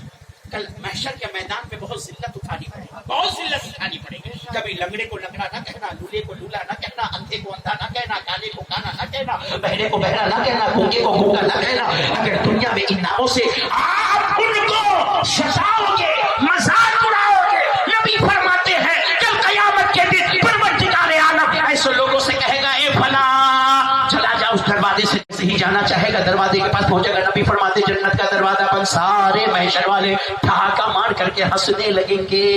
کل محشر کے میدان پہ بہت ذلت اٹھانی پڑے گی، بہت ذلت اٹھانی پڑے گی۔ کبھی لنگڑے کو لنگڑا نہ کہنا، لولے کو لولا نہ کہنا، اندھے کو اندھا نہ کہنا، کانے کو کانا نہ کہنا، بہرے کو بہرا نہ کہنا، گونگے کو گونگا نہ کہنا۔ اگر دنیا میں ان ناموں سے آپ ان کو سجاؤ گے، مذاق اڑاؤ گے، نبی فرماتے ہیں کل قیامت کے دن پروردگار عالم ایسے لوگوں سے کہے گا اے فلاں چلا جا اس دروازے سے، جیسے ہی جانا چاہے گا دروازے کے پاس پہنچے گا، نبی فرماتے جنت کا دروازہ بند، سارے محشر والے ٹھہاکا مار کر کے ہنسنے لگیں گے۔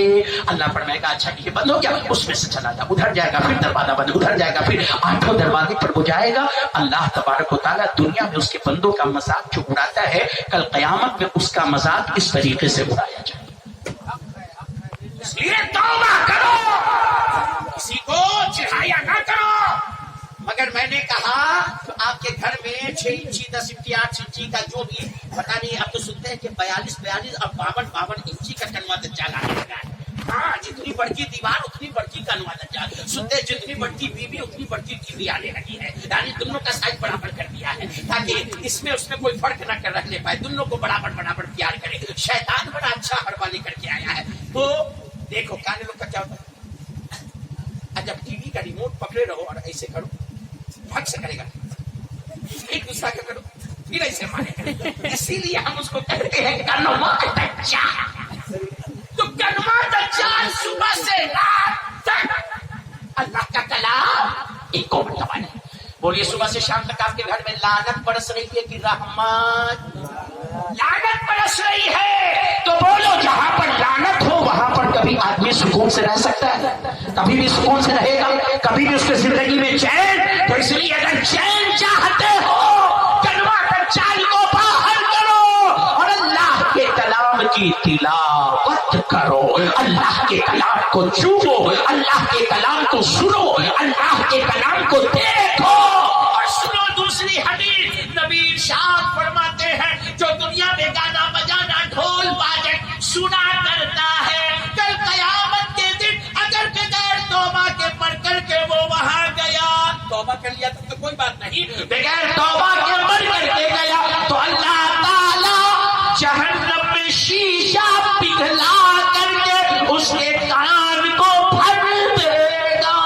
اللہ فرمائے گا اچھا یہ بند ہو گیا، اس میں سے چلا جا، ادھر جائے گا پھر دروازہ بند، ادھر جائے گا پھر 8 دروازے پر وہ جائے گا۔ اللہ تبارک و تعالیٰ دنیا میں اس کے بندوں کا مذاق جو اڑاتا ہے، کل قیامت میں اس کا مذاق اس طریقے سے اڑایا جائے۔ اس لیے توبہ کرو، کسی کو چڑھایا نہ کرو۔ مگر میں نے کہا تو آپ کے گھر میں 6 انچی 10 انچی 8 انچی کا جو بھی پتا نہیں، اب تو سنتے ہیں کہ 42 اور 52 انچی کا کنوا دجال آنے لگا ہے۔ ہاں، جتنی بڑکی دیوار اتنی بڑکی کنوا دجال، سنتے جتنی بڑکی بیوی اتنی بڑکی ٹی وی آنے لگی ہے، یعنی دونوں کا سائز برابر کر دیا ہے تاکہ اس میں کوئی فرق نہ کر رکھنے پائے، دونوں کو برابر پیار کرے۔ شیطان بڑا اچھا ہڑبا لے کر کے آیا ہے۔ تو دیکھو کانے لوگ کا کیا ہوتا ہے، جب ٹی وی کا ریموٹ پکڑے رہو اور ایسے کرو، بھگ سے کرے گا، ایک دوسرا کا کرو پھر ایسے مارے گا۔ اسی لیے ہم اس کو کہتے ہیں کنوا دجال۔ تو کنوا دجال صبح سے رات تک اللہ کا کلام ایک کو مرتبہ نہیں، بولیے صبح سے شام تک آپ کے گھر میں لعنت برس رہی ہے کہ رحمت؟ لعنت برس رہی ہے تو بولو جہاں پر لعنت ہو وہاں پر کبھی آدمی سکون سے رہ سکتا ہے؟ کبھی بھی سکون سے رہے گا؟ کبھی بھی اس کی زندگی میں چین؟ تو اس لیے اگر چین چاہتے ہو کلمہ کر چال کو باہر کرو اور اللہ کے کلام کی تلاوت کرو، اللہ کے کلام کو چومو، اللہ کے کلام کو سنو، اللہ کے کلام کو دیکھو اور سنو۔ دوسری حدیث نبی ارشاد فرماتے ہیں جو دنیا میں گانا بجانا ڈھول باجٹ سنا کرتا ہے کل قیامت کے دن اگر بغیر توبہ کے پڑھ کر کے وہ وہاں گیا، توبہ کر لیا تو کوئی بات نہیں، بغیر توبہ کے مر کر کے گیا تو اللہ تعالی جہنم میں شیشہ پگھلا کر کے اس کے کان کو پھٹ دے گا۔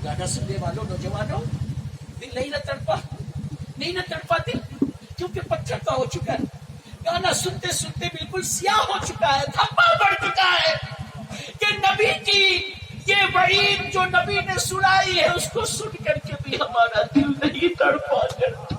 گانا سننے والوں نوجوانوں دل نہیں نہ تڑپا، نہیں نہ تڑپا دل، کیونکہ پتھر کا ہو چکا ہے، گانا سنتے سنتے بالکل سیاہ ہو چکا ہے، دھبا بڑھ چکا ہے کہ نبی کی یہ وعید جو نبی نے سنائی ہے اس کو سن کر کے بھی ہمارا دل نہیں تڑپا کرتا۔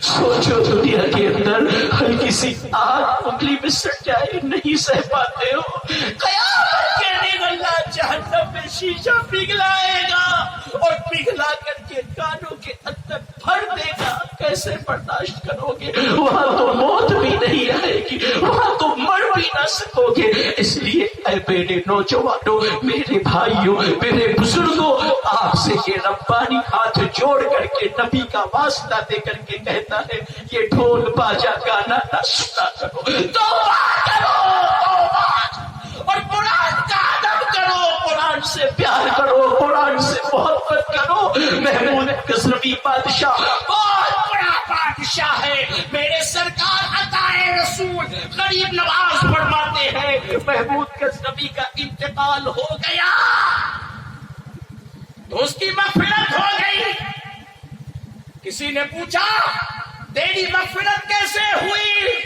سوچو دنیا کے اندر ہلکی سی آگ انگلی میں سٹ جائے نہیں سہ پاتے ہو، قیامت کے دن اللہ جہنم میں شیشہ پگھلائے گا اور پگھلا کر کے کانوں کے اندر بھر دے گا، کیسے برداشت کرو گے؟ وہاں تو موت بھی نہیں آئے گی، وہاں تو مر بھی نہ سکو گے۔ اس لیے اے میرے نوجوانوں، میرے بھائیوں، میرے بزرگوں، آپ سے یہ ربانی ہاتھ جوڑ کر کے نبی کا واسطہ دے کر کے کہتا ہے یہ ڈھول باجا گانا نہ سنا کرو، توبہ کرو، توبہ اور قرآن کا ادب کرو، قرآن سے پیار کرو، قرآن سے محبت کرو۔ محمود غزنوی بادشاہ بہت بڑا بادشاہ ہے، میرے سرکار عطائے رسول غریب نواز فرماتے ہیں محمود غزنوی کا انتقال ہو گیا تو اس کی مغفرت ہو گئی۔ کسی نے پوچھا تیری مغفرت کیسے ہوئی؟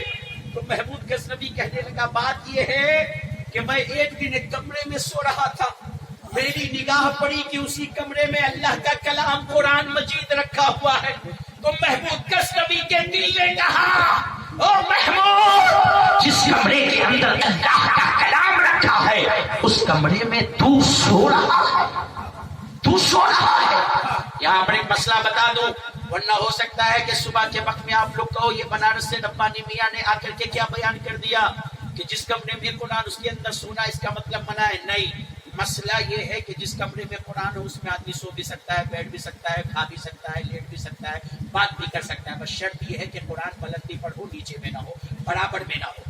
تو محمود غزنوی کہنے لگا بات یہ ہے کہ میں ایک دن ایک کمرے میں سو رہا تھا، میری نگاہ پڑی کہ اسی کمرے میں اللہ کا کلام قرآن مجید رکھا ہوا ہے، تو محمود غزنوی کے دل نے کہا او محمود، جس کمرے کے اندر اللہ کا کلام رکھا ہے اس کمرے میں تو سو رہا ہے، تو سو رہا ہے۔ یہاں پر ایک مسئلہ بتا دوں ورنہ ہو سکتا ہے کہ صبح کے وقت میں آپ لوگ کہو یہ بنارس سے ربانی میاں نے آ کر کے کیا بیان کر دیا کہ جس کمرے میں قرآن اس کے اندر سونا اس کا مطلب منع ہے۔ نہیں، مسئلہ یہ ہے کہ جس کمرے میں قرآن ہو اس میں آدمی سو بھی سکتا ہے، بیٹھ بھی سکتا ہے، کھا بھی سکتا ہے، لیٹ بھی سکتا ہے، بات بھی کر سکتا ہے، بس شرط یہ ہے کہ قرآن پلٹی پر ہو، نیچے میں نہ ہو، برابر میں نہ ہو۔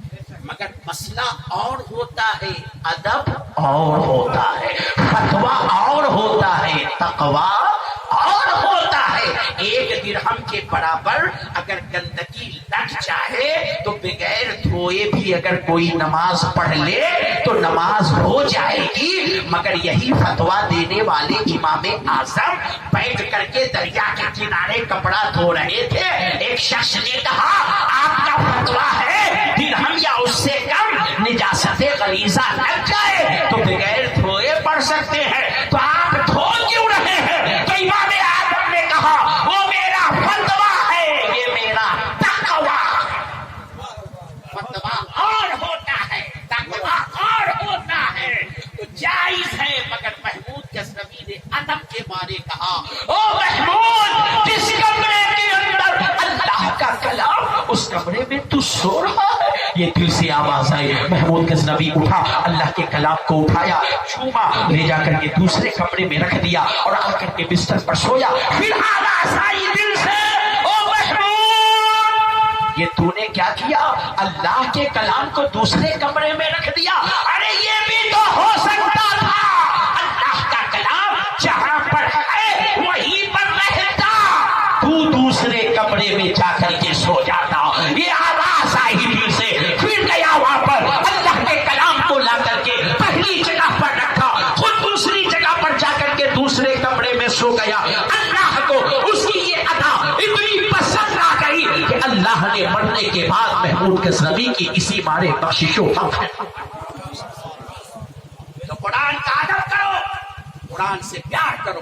مگر مسئلہ اور ہوتا ہے، ادب اور ہوتا ہے، فتویٰ اور ہوتا ہے، تقویٰ اور ہوتا ہے۔ ایک درہم کے برابر اگر گندگی لگ جائے تو بغیر دھوئے بھی اگر کوئی نماز پڑھ لے تو نماز ہو جائے گی۔ مگر یہی فتویٰ دینے والے امام اعظم بیٹھ کر کے دریا کے کنارے کپڑا دھو رہے تھے، ایک شخص نے کہا آپ کا فتویٰ ہے درہم یا اس سے کم نجاست غلیظہ لگ جائے تو بغیر دھوئے پڑھ سکتے ہیں، تو آپ دھو کیوں رہے ہیں؟ تو امام اعظم نے کہا وہ میرا فتویٰ ہے، یہ میرا تقویٰ۔ فتویٰ اور ہوتا ہے، تقویٰ اور ہوتا ہے، تو جائز ہے۔ مگر محمود غزنوی نے ادب کے مارے کہا او محمود، جس کمرے کے اندر اللہ کا کلام اس کمرے میں تو سو رہا ہے۔ یہ دل سے آواز آئی، محمود غزنوی اٹھا، اللہ کے کلام کو اٹھایا، چوما، لے جا کر کے دوسرے کمرے میں رکھ دیا اور آ کر کے بستر پر سویا۔ پھر آواز آئی دل سے او محمود، یہ تو نے کیا کیا؟ اللہ کے کلام کو دوسرے کمرے میں رکھ دیا۔ ارے یہ بھی تو ہو سکتا تھا، اللہ کا کلام جہاں پر ہے وہیں پر رہتا، تو دوسرے کمرے میں جا کر کے سو جاتا۔ یہ آواز آئی دل سے، پھر گیا وہاں پر اللہ کے کلام کو لا کر کے پہلی جگہ پر رکھا، خود دوسری جگہ پر جا کر کے دوسرے کمرے میں سو گیا۔ اللہ کو اس کی یہ ادا اتنی پسند آ گئی کہ اللہ نے مرنے کے بعد محمود غزنوی کی اسی مارے بخشش و حق ہے۔ تو قرآن کا ادب کرو، قرآن سے پیار کرو،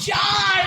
4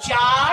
4,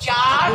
4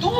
2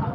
2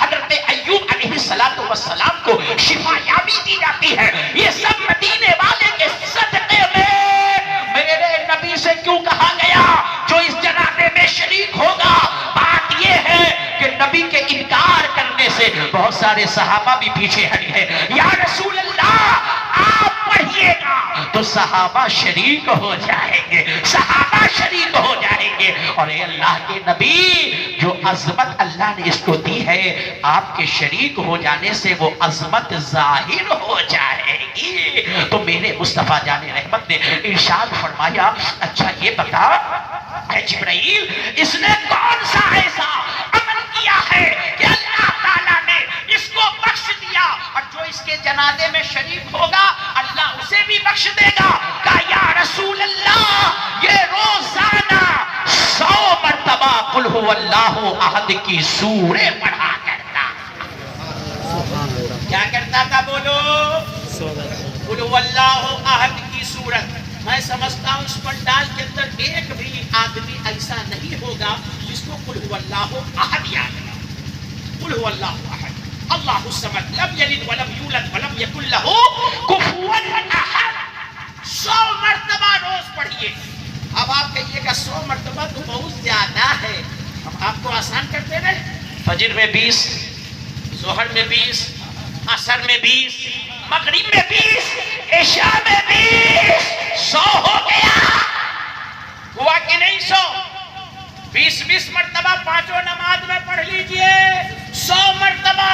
حضرت ایوب علیہ السلام کو شفا یابی دی جاتی ہے، یہ سب مدینے والے کے صدقے میں میرے نبی سے کیوں کہا گیا جو اس جنازے میں شریک ہوگا؟ بات یہ ہے کہ نبی کے انکار کرنے سے بہت سارے صحابہ بھی پیچھے ہٹ گئے. یا رسول اللہ آپ پڑھیے گا تو صحابہ شریک ہو جائیں گے، صحابہ شریک ہو جائیں گے. اور اے اللہ کے نبی، جو عظمت اللہ نے اس کو دی ہے، آپ کے شریک ہو جانے سے وہ عظمت ظاہر ہو جائے گی. تو میرے مصطفیٰ جان رحمت نے ارشاد فرمایا، اچھا یہ بتا اے جبرائیل، اس نے کون سا ایسا عمل کیا ہے کہ اللہ تعالیٰ نے اس کو بخش دیا، اور جو اس کے جنازے میں شریک ہوگا اللہ اسے بھی بخش دے گا؟ کہا یا رسول اللہ، یہ روزانہ 100 مرتبہ قل هو اللہ احد کی سورہ پڑھا کرتا. کیا کرتا تھا؟ بولو، قل هو اللہ احد کی سورت. میں سمجھتا ہوں اس پنڈال کے اندر ایک بھی آدمی ایسا نہیں ہوگا جس کو قل هو اللہ احد یاد ہے. قل هو اللہ احد اللہ الصمد لم یلد ولم یولد ولم یکن لہ کفوا احد. 100 مرتبہ روز پڑھیے. اب آپ کہیے گا 100 مرتبہ تو بہت زیادہ ہے، ہم آپ کو آسان کرتے رہے. فجر میں 20، ظہر میں 20، عصر میں 20، مغرب میں 20، عشاء میں 20. 100 ہو گیا. ہوا کہ نہیں 100؟ 20 مرتبہ پانچوں نماز میں پڑھ لیجئے. 100 مرتبہ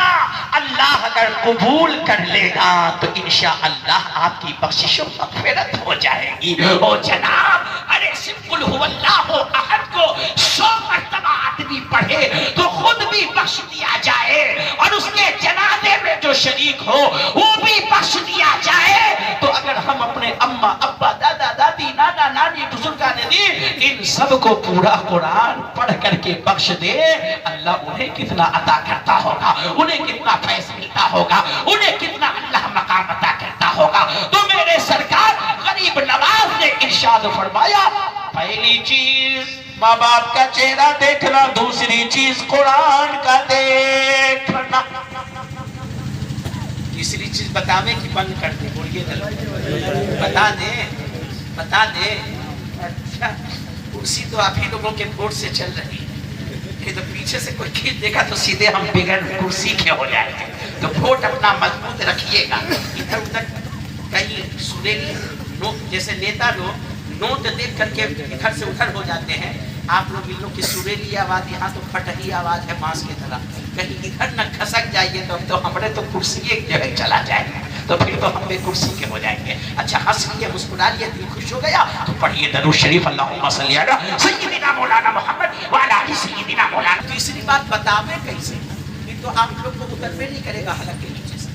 اللہ اگر قبول کر لے گا تو انشاءاللہ آپ کی بخشش و مغفرت ہو جائے گی. او جناب، ارے صرف قل هو اللہ احد کو 100 مرتبہ آدمی پڑھے تو خود بھی بخش دیا جائے، اور اس کے جنازے میں جو شریک ہو وہ بھی بخش دیا جائے. تو اگر ہم اپنے اماں ابا دادا دادی نانا نانی بزرگان دین ان سب کو پورا قرآن پڑھ کر کے بخش دے، اللہ انہیں کتنا عطا کرتا ہوگا، انہیں کتنا فیض ملتا ہوگا، انہیں کتنا اللہ مقام عطا کرتا ہوگا. تو میرے سرکار غریب نواز نے ارشاد فرمایا، پہلی چیز ماں باپ کا چہرہ دیکھنا، دوسری چیز قرآن کا دیکھنا. تیسری چیز بتاوے کہ بند کر دے؟ بولیے بتا دے. اچھا، کرسی تو آپ ہی لوگوں کے ووٹ سے چل رہی ہے. یہ تو پیچھے سے کوئی کھینچ دیکھا تو سیدھے ہم بغیر کرسی کے ہو جائیں گے. تو ووٹ اپنا مضبوط رکھیے گا. ادھر ادھر کہیں سریلی نوٹ، جیسے نیتا لوگ نوٹ دیکھ کر کے ادھر سے ادھر ہو جاتے ہیں، آپ لوگ ان لوگ کی سریلی آواز یہاں تو پھٹہی آواز ہے بانس کی طرح. کہیں ادھر نہ کھسک جائیے تو ہمارے تو کرسی ایک جگہ چلا جائے گا، تو پھر تو ہم بے کرسی کے ہو جائیں گے. اچھا، ہنس لیے، مسکرا لیے، دل خوش ہو گیا تو پڑھیے درود شریف، اللہم صلی علی سیدنا مولانا محمد وعلی آل سیدنا مولانا. تیسری بات بتاوے کیسے؟ یہ تو آپ لوگ کو ادھر پہ نہیں کرے گا حلق کے نیچے سے.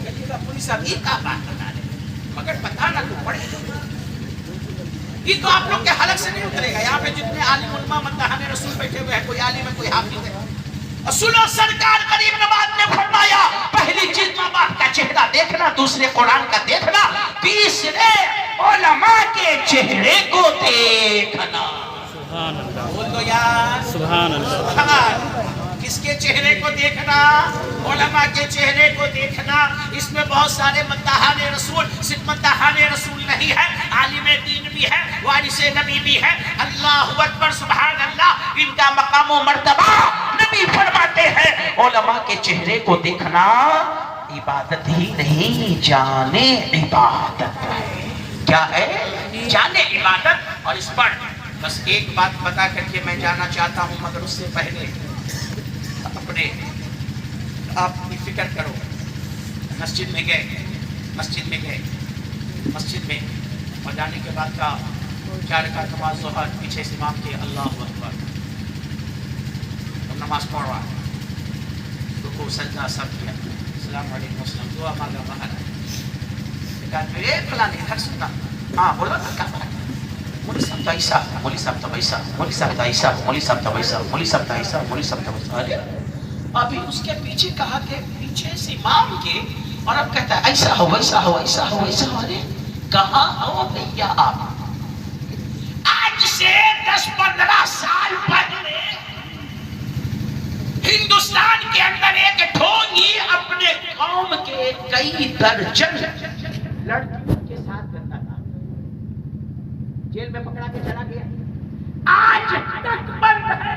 کہیے گا پولیس صاحب یہ کا بات بتا رہے، مگر بتانا تو پڑے گا. یہ تو آپ لوگ کے حلق سے نہیں اترے گا. یہاں پہ جتنے عالم علماء مداحان رسول بیٹھے ہوئے ہیں، کوئی عالم ہے کوئی حافظ ہے. سنو، سرکار غریب نواز نے فرمایا، پہلی چیز ماں باپ کا چہرہ دیکھنا، دوسرے قرآن کا دیکھنا، تیسرے علماء کے چہرے کو دیکھنا. بول دو یار سبحان اللہ. کس کے چہرے کو دیکھنا؟ علماء کے چہرے کو دیکھنا. اس میں بہت سارے مداحان رسول، صرف مداحان رسول نہیں ہے، عالم دین بھی ہے، وارث نبی بھی ہے. اللہ اکبر، سبحان اللہ. ان کا مقام و مرتبہ نبی فرماتے ہیں علماء کے چہرے کو دیکھنا عبادت ہی نہیں، جانے عبادت ہے. کیا ہے؟ جانے عبادت. اور اس پر بس ایک بات بتا کر کے میں جانا چاہتا ہوں، مگر اس سے پہلے اپنے آپ کی فکر کرو. مسجد میں گئے اور جانے کے بعد کا 4 رکعت نماز ظہر، پیچھے سے امام کے اللہ اکبر، اور نماز پڑھ رہا، رکوع سجدہ سب کیا، السلام علیکم وسلم، دعا مانگا، باہر آئے. کہا میرے فلانے ادھر سننا، ہاں بولو نا کیا بات ہے؟ مولوی صاحب تو ایسا، مولوی صاحب تو ویسا، مولوی صاحب تو ایسا، مولوی صاحب تو ویسا، مولوی صاحب تو ایسا، مولوی صاحب تو ویسا. ابھی اس کے پیچھے کہا کہ پیچھے سے امام کے، اور اب کہتا ہے ایسا ہو ویسا ہو ایسا ہو ویسا ہو. ارے کہاں ہو بھیا آپ؟ آج سے 10-15 سال پہلے ہندوستان کے اندر ایک ڈھونگی اپنے قوم کے کئی درجن لڑکیوں کے ساتھ کرتا تھا، جیل میں پکڑا کے چلا گیا، آج تک بند ہے،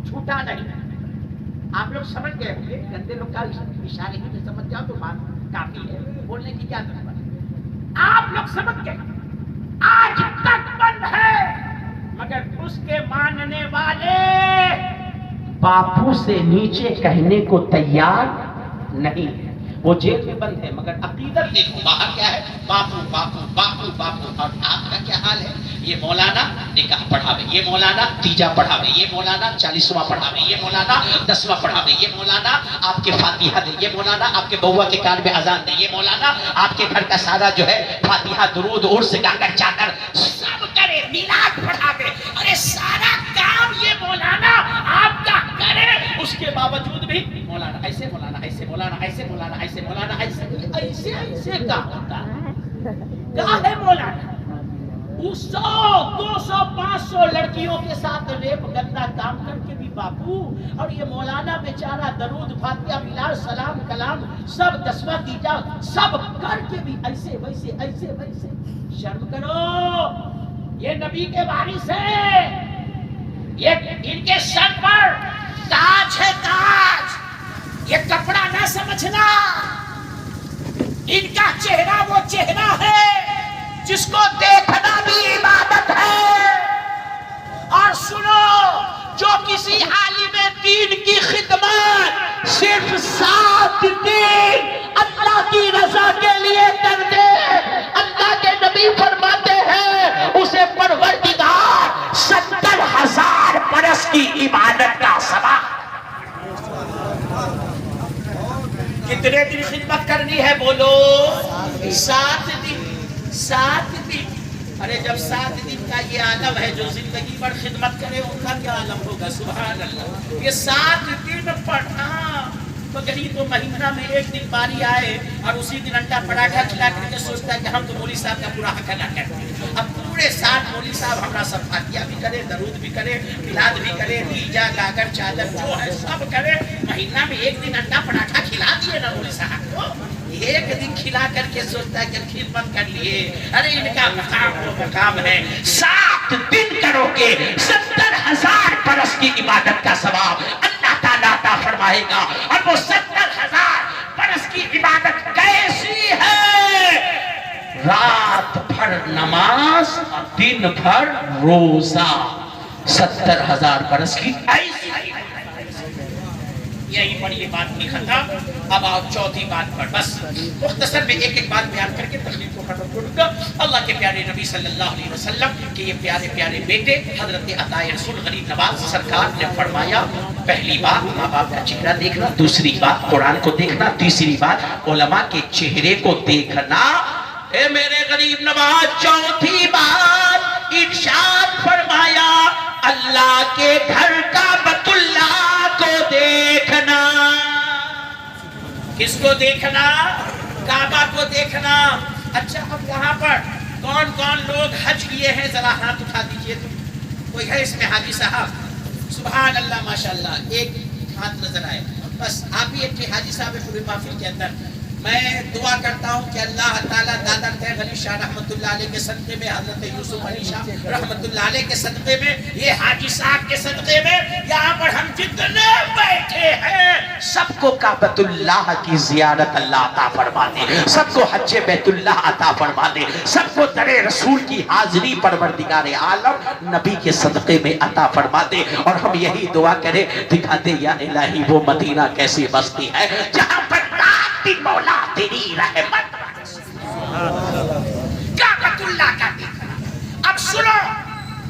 چھوٹا نہیں۔ آپ لوگ سمجھ گئے ہوں گے، گندے لوگ کا اشارے ہی میں سمجھ جاؤ تو بات کافی ہے، بولنے کی کیا ضرورت ہے۔ آپ لوگ سمجھ گئے آج تک بند ہے، مگر اس کے ماننے والے باپو سے نیچے کہنے کو تیار نہیں ہے۔ وہ جیل میں بند ہے مگر عقیدت دیکھو باہر کیا ہے، باپو باپو باپو باپو۔ اور آپ کا کیا حال ہے؟ یہ مولانا نکاح پڑھاوے، یہ مولانا تیجا پڑھاوے، یہ مولانا 40واں پڑھاوے، یہ مولانا 10واں پڑھاوے، یہ مولانا آپ کے فاتحہ دے، یہ مولانا آپ کے بہوا کے کان میں اذان دے، یہ مولانا آپ کے گھر کا سارا جو ہے فاتحہ درود عرس گا کر چا کر سب کرے، میلاد پڑھاوے، ارے سارا کام یہ مولانا آپ کا کرے، اس کے باوجود بھی مولانا ایسے مولانا ایسے مولانا ایسے مولانا ایسے مولانا ایسے ایسے ایسے کا ہوتا ہے، کیا ہے مولانا؟ 100 200 500 لڑکیوں کے ساتھ ریپ گندا کام کر کے بھی باپو، اور یہ مولانا بیچارہ درود فاتحہ میلاد سلام کلام سب 10واں تیجا سب کر کے بھی ایسے ویسے ایسے ویسے۔ شرم کرو، یہ نبی کے وارث ہیں، یہ ان کے سر پر تاج ہے تاج، یہ کپڑا نہ سمجھنا، ان کا چہرہ وہ چہرہ ہے جس کو دیکھنا بھی عبادت ہے۔ اور سنو، جو کسی عالم دین کی خدمت صرف 7 دن اللہ کی رضا کے لیے کر دے، اللہ کے نبی فرماتے ہیں اسے پروردگار 70,000 برس کی عبادت کا ثواب۔ کتنے دن خدمت کرنی ہے بولو؟ 7 دن، 7 دن۔ ارے جب 7 دن کا یہ عالم ہے، جو زندگی پر خدمت کرے ان کا کیا عالم ہوگا؟ سبحان اللہ۔ یہ 7 دن پڑھنا، مگر یہ تو مہینہ میں 1 دن باری آئے اور اسی دن انڈا پراٹھا کھلا کر کے سوچتا ہے کہ ہم تو مولوی صاحب کا پورا حق ادا کرتے ہیں۔ اب پورے سال مولوی صاحب ہمارا سب فاتحہ بھی کرے، درود بھی کرے، میلاد بھی کرے، تیجا گاگر چادر جو ہے سب کرے، مہینہ میں 1 دن انڈا پراٹھا کھلا دیے نا مولوی صاحب کو، 1 دن کھلا کر کے سوچتا ہے کہ خدمت کر لیے۔ ارے ان کا مقام وہ مقام ہے، 7 دن کرو گے 70,000 برس کی عبادت کا ثواب اللہ تعالیٰ عطا فرمائے گا۔ اور وہ 70,000 برس کی عبادت کیسی ہے؟ رات بھر نماز اور دن بھر روزہ، 70,000 برس کی ایسی۔ یہی پر یہ بات نہیں ختم، اب آؤ چوتھی بات پر، بس مختصر میں ایک بات بیان کر کے تقریر کو ختم کروں گا۔ اللہ کے پیارے نبی صلی اللہ علیہ وسلم کے یہ پیارے پیارے بیٹے حضرت عطائے رسول غریب نواز سرکار نے فرمایا، پہلی بات ماں باپ کا چہرہ دیکھنا، دوسری بات قرآن کو دیکھنا، تیسری بات علماء کے چہرے کو دیکھنا۔ اے میرے غریب نواز، چوتھی بات ارشاد فرمایا، اللہ کے گھر کعبۃ اللہ کو دیکھنا۔ کس کو دیکھنا؟ کعبہ کو دیکھنا۔ اچھا اب یہاں پر کون کون لوگ حج کیے ہیں ذرا ہاتھ اٹھا دیجئے تو، کوئی ہے اس میں حاجی صاحب؟ سبحان اللہ ماشاءاللہ، ایک ہاتھ نظر آئے، بس آپ ہی ایک حاجی صاحب پورے محفل کے اندر۔ میں دعا کرتا ہوں کہ اللہ تعالیٰ دادا طیب علی شاہ رحمت اللہ علیہ کے صدقے میں، حضرت یوسف علی شاہ رحمت اللہ علیہ کے صدقے میں، یہ حاجی صاحب کے صدقے میں، یہاں پر ہم جتنے بیٹھے ہیں سب کو کعبۃ اللہ کی زیارت اللہ عطا فرما دے، سب کو حج بیت اللہ عطا فرما دے، سب کو در رسول کی حاضری پروردگار عالم نبی کے صدقے میں عطا فرما دے۔ اور ہم یہی دعا کریں، دکھا دے یا الہی وہ مدینہ کیسی بستی ہے جہاں پر مولا تیری رحمت۔ کعبۃ اللہ کا دیکھنا۔ اب سنو،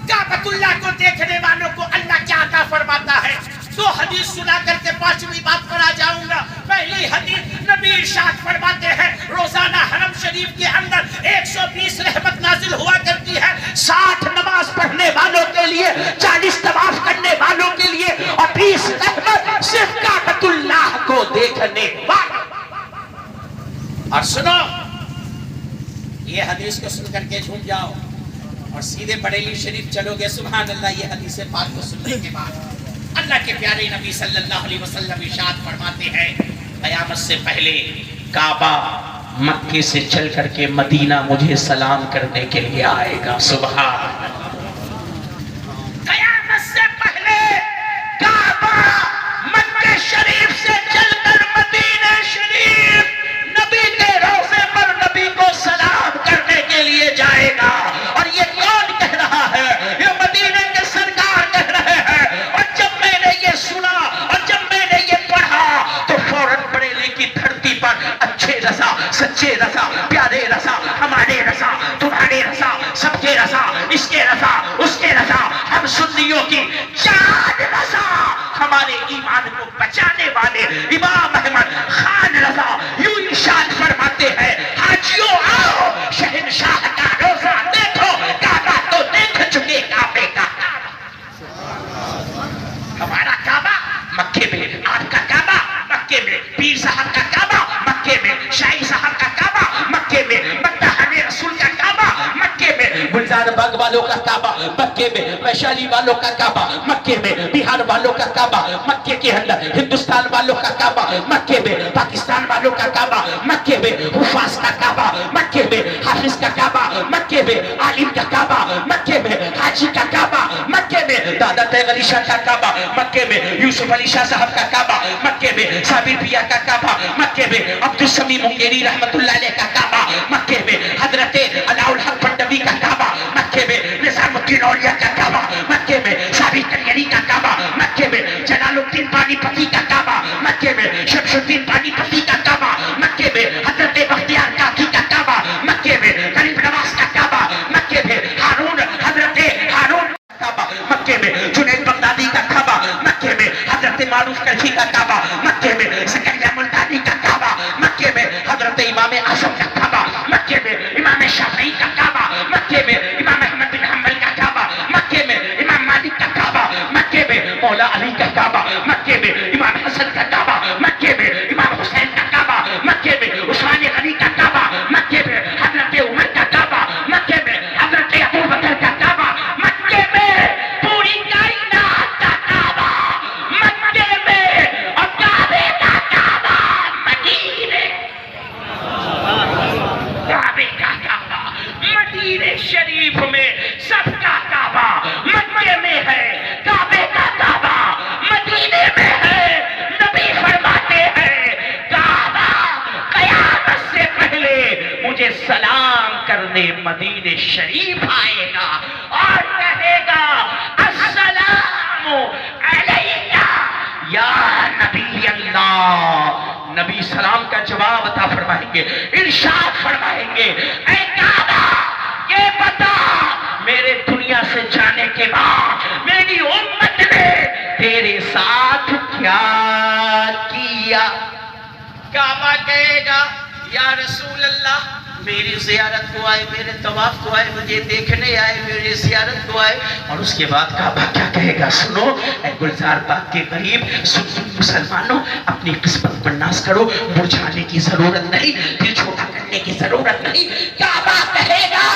کعبۃ اللہ کو دیکھنے والوں کو اللہ کیا عطا فرماتا ہے؟ 2 حدیث سنا کر کے 5ویں بات پر آ جاؤں گا۔ پہلی حدیث نبی ارشاد فرماتے ہیں، روزانہ حرم شریف کے اندر 120 رحمت نازل ہوا کرتی ہے، 60 نماز پڑھنے والوں کے لیے، 40 طواف کرنے والوں کے لیے، اور 20 رحمت صرف کعبۃ اللہ کو دیکھنے والوں۔ اور سنو، یہ حدیث کو سن کر کے جھوم جاؤ اور سیدھے بریلی شریف چلو گے، سبحان اللہ، یہ حدیث پاک کو سننے کے بعد اللہ کے پیارے نبی صلی اللہ علیہ وسلم ارشاد فرماتے ہیں قیامت سے پہلے کعبہ مکے سے چل کر کے مدینہ مجھے سلام کرنے کے لیے آئے گا. سبحان اللہ. قیامت سے پہلے کعبہ مکے شریف سے چل کر مدینہ شریف نبی کے روضے پر نبی کو سلام کرنے کے لیے جائے گا. اور یہ کون کہہ رہا ہے؟ یہ مدینے کے سرکار کہہ رہے ہیں. اور جب میں نے یہ سنا اور جب میں نے یہ پڑھا تو فوراً بریلی کی دھرتی پر اچھے رضا، سچے رضا، پیارے رضا، ہمارے رضا، تمہارے رضا، سب کے رضا، اس کے رضا، اس کے رضا، ہم سنیوں کی چاند رضا، ہمارے ایمان کو بچانے والے امام احمد خان رضا یوں ارشاد فرماتے ہیں حاجیوں آؤ شہنشاہ کا روزہ دیکھو، کعبہ تو دیکھ چکے کعبے کا ہمارا کعبہ مکے میں، آپ کا کعبہ مکے میں، پیر صاحب کا کعبہ مکے میں، شاہی صاحب کا کعبہ مکے میں، مداحن رسول کا کعبہ مکے میں، گلزار باغ والوں کا کعبہ مکے میں، ویشالی والوں کا کعبہ مکے میں، بہار والوں کا کعبہ مکے کے اندر، ہندوستان والوں کا کعبہ مکے میں، پاکستان والوں کا کعبہ مکے میں، حفاظ کا کعبہ مکے میں، حافظ کا کعبہ مکے میں، عالم کا کعبہ مکے میں، حاجی کا کعبہ مکے میں، دادا تیغ علی شاہ کا کعبہ مکے میں، یوسف علی شاہ صاحب کا کعبہ مکے میں، صابر پیا کا کعبہ مکے میں، عبدالسمی منگیری رحمت اللہ علیہ کا کعبہ مکے میں، حضرت علاء الحق پنڈوی کا کعبہ مکے میں، نظام الدین اولیاء کا کعبہ مکے میں، ثابت کلیری کا کعبہ مکے میں، جلال الدین پانی پتی کا کعبہ مکے میں، شمس الدین پانی پتی کا کعبہ مکے میں، حضرت بختیار کاکی کا کعبہ مکے میں، غریب نواز کا کعبہ مکے میں، ہارون حضرت ہارون کعبہ مکے میں، جنید بغدادی کا کعبہ مکے میں، حضرت معروف کرچی کا کعبہ مکے میں، زکریا ملتانی کا کعبہ مکے میں، حضرت امام اعظم کا کعبہ مکے میں، امام شافعی کا کعبہ مکے میں، امام احمد بن حنبل کا کعبہ مکے میں، امام مالک کا کعبہ مکے میں، مولا علی کا کعبہ مکے میں، امام حسن کا کعبہ مکے میں، امام حسین کا کعبہ مکے میں، عثمان غنی کا کعبہ مکے میں، حضرت عمر کا کعبہ مکے میں، حضرت ابوبکر کا کعبہ مکے میں، پوری کائنات کا کعبہ مکے میں، اور کعبے کا کعبہ مدینے، کعبے کا کعبہ مدینے شریف میں، سب کا کعبہ مکے میں ہے، کعبے کا کعبہ مدینے میں ہے. نبی فرماتے ہیں کعبہ قیامت سے پہلے مجھے سلام کرنے مدینے شریف آئے گا اور کہے گا السلام علیکہ یا نبی اللہ. نبی سلام کا جواب عطا فرمائیں گے، ارشاد فرمائیں گے اے کعبہ یہ بتا میرے دنیا سے جانے کے بعد میری امت نے تیرے ساتھ کیا کیا. کعبہ کہے گا یا رسول اللہ میری زیارت کو آئے، میرے طواف کو آئے، مجھے دیکھنے آئے، میری زیارت کو آئے. اور اس کے بعد کعبہ کیا کہے گا سنو اے گلزار باغ کے غریب، سن مسلمانوں اپنی قسمت پر ناز کرو، مرجھانے کی ضرورت نہیں، دل چھوٹا کرنے کی ضرورت نہیں. کعبہ کہے گا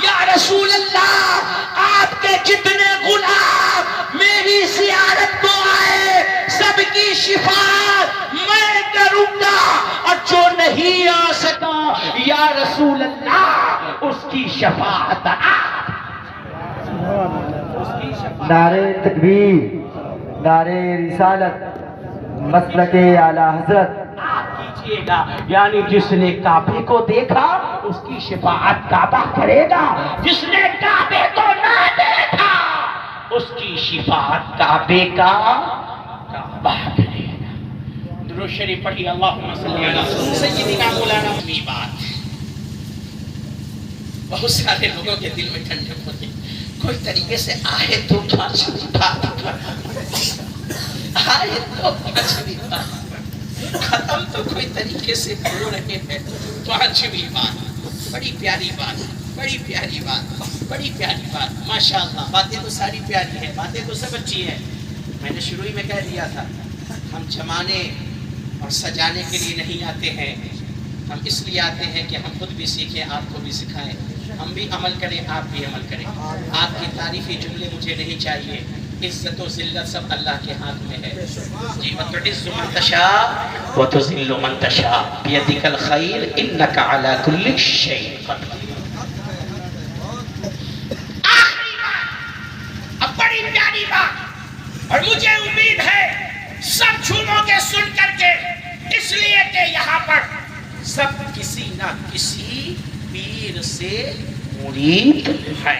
یا رسول اللہ آپ کے جتنے غلام میری زیارت کو آئے سب کی شفاعت میں کروں گا، اور جو نہیں آ سکا یا رسول اللہ اس کی شفاعت آپ. نعرہ تکبیر، نعرہ رسالت، مسلک اعلیٰ حضرت کیجئے گا. یعنی جس نے کعبے کو دیکھا اس کی شفاعت کعبہ کرے گا، جس نے کعبے کو نہ دیکھا اس کی شفاعت کعبے کا کعبہ کرے گا. درود شریف پڑھی اللہم صلی علی سیدنا مولانا. بات بہت سارے لوگوں کے دل میں ٹھنڈک ہوتی، کوئی طریقے سے آئے تو 5 بات آئے تو 5 بات ختم تو کوئی طریقے سے ہو رہے ہیں. 5ویں بات بڑی پیاری بات، بڑی پیاری بات، بڑی پیاری بات. ماشاءاللہ باتیں تو ساری پیاری ہیں، باتیں تو سب اچھی ہیں. میں نے شروع ہی میں کہہ دیا تھا ہم جمانے اور سجانے کے لیے نہیں آتے ہیں، ہم اس لیے آتے ہیں کہ ہم خود بھی سیکھیں، آپ کو بھی سکھائیں، ہم بھی عمل کریں، آپ بھی عمل کریں. آپ کی تعریفی جملے مجھے نہیں چاہیے، عزت و ذلت سب اللہ کے ہاتھ میں ہے جی وتعز من تشاء وتذل من تشاء بیدک الخیر انک علی کل شیء قدیر. آخری بات، اب بڑی پیاری بات، اور مجھے امید ہے سب جھومو گے سن کر کے، اس لیے کہ یہاں پر سب کسی نہ کسی پیر سے مرید ہے.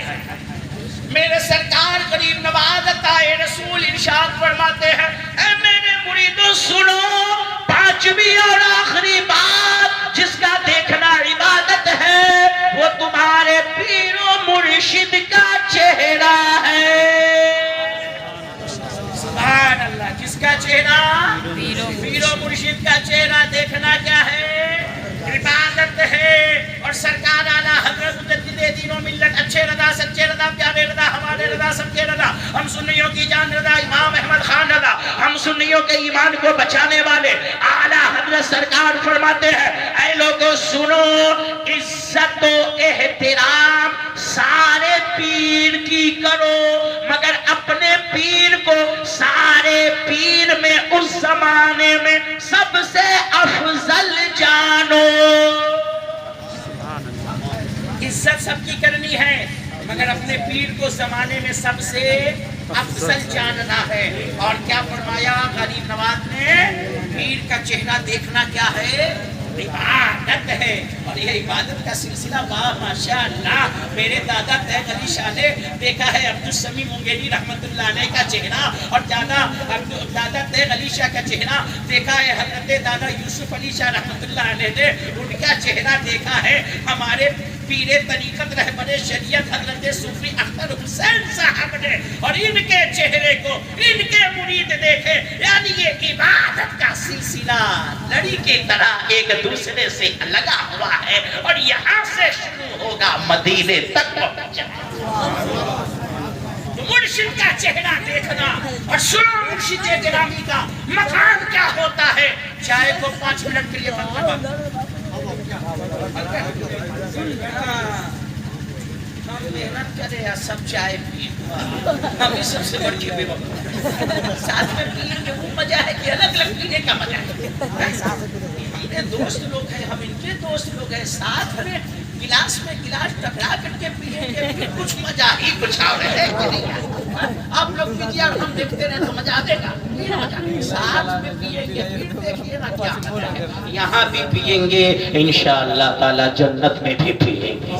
میرے سرکار غریب نواز عطا رسول ارشاد فرماتے ہیں اے میرے مریدوں سنو، پانچویں اور آخری بات جس کا دیکھنا عبادت ہے وہ تمہارے پیر و مرشد کا چہرہ ہے. سبحان اللہ. کس کا چہرہ؟ پیر و مرشد کا چہرہ دیکھنا کیا ہے؟ عبادت ہے. اور سرکار اعلیٰ حضرت مجدد دین و ملت اچھے رضا سچے رضا پیارے رضا ہمارے رضا سب کے رضا ہم سنیوں کی جان رضا امام احمد خان رضا ہم سنیوں کے ایمان کو بچانے والے اعلیٰ حضرت سرکار فرماتے ہیں اے لوگوں سنو، عزت و احترام سارے پیر کی کرو مگر اپنے پیر کو سارے پیر میں اس زمانے میں سب سے افضل جانو. عزت سب کی کرنی ہے مگر اپنے پیر کو زمانے میں سب سے افضل جاننا ہے. اور کیا فرمایا غریب نواز نے؟ پیر کا چہرہ دیکھنا کیا ہے؟ عبادت ہے. اور یہ عبادت کا سلسلہ واہ ماشاءاللہ میرے دادا تیغ علی شاہ نے دیکھا ہے عبدالسمیع منگیری رحمت اللہ علیہ کا چہرہ، اور دادا تیغ علی شاہ کا چہرہ دیکھا ہے حضرت دادا یوسف علی شاہ رحمت اللہ علیہ نے ان کا چہرہ دیکھا ہے. ہمارے پیر طریقت رہبر شریعت حضرت صوفی اختر حسین صاحب نے اور ان کے چہرے کو ان کے مرید دیکھے. یعنی یہ عبادت کا سلسلہ لڑی کی طرح ایک دوسرے سے لگا ہوا ہے اور یہاں سے شروع ہوگا مدینے تک پہنچا. مرشد کا چہرہ دیکھنا اور سنو مرشد گرامی کا مقام کیا ہوتا ہے. چائے کو 5 منٹ کے لیے بند کروا. ہم محنت کرے یا سب چائے پیے ہمیں سب سے بڑھ کے بے وقت ساتھ میں پینے کے وہ مزہ ہے کہ الگ الگ پینے کا مزہ ہے. ہم کے دوست لوگ ہیں، ہم ان کے دوست لوگ ہیں، ساتھ میں گلاس ٹکرا کر کے پیئیں گے پھر کچھ مزہ ہی کچھ اور ہے کہ نہیں. آپ لوگ پیجیے اور ہم دیکھتے رہے تو مزہ آئے گا. ساتھ میں پیئیں گے پھر دیکھیے نا کیا مزہ ہے. یہاں بھی پیئیں گے انشاءاللہ تعالی جنت میں بھی پیئیں گے.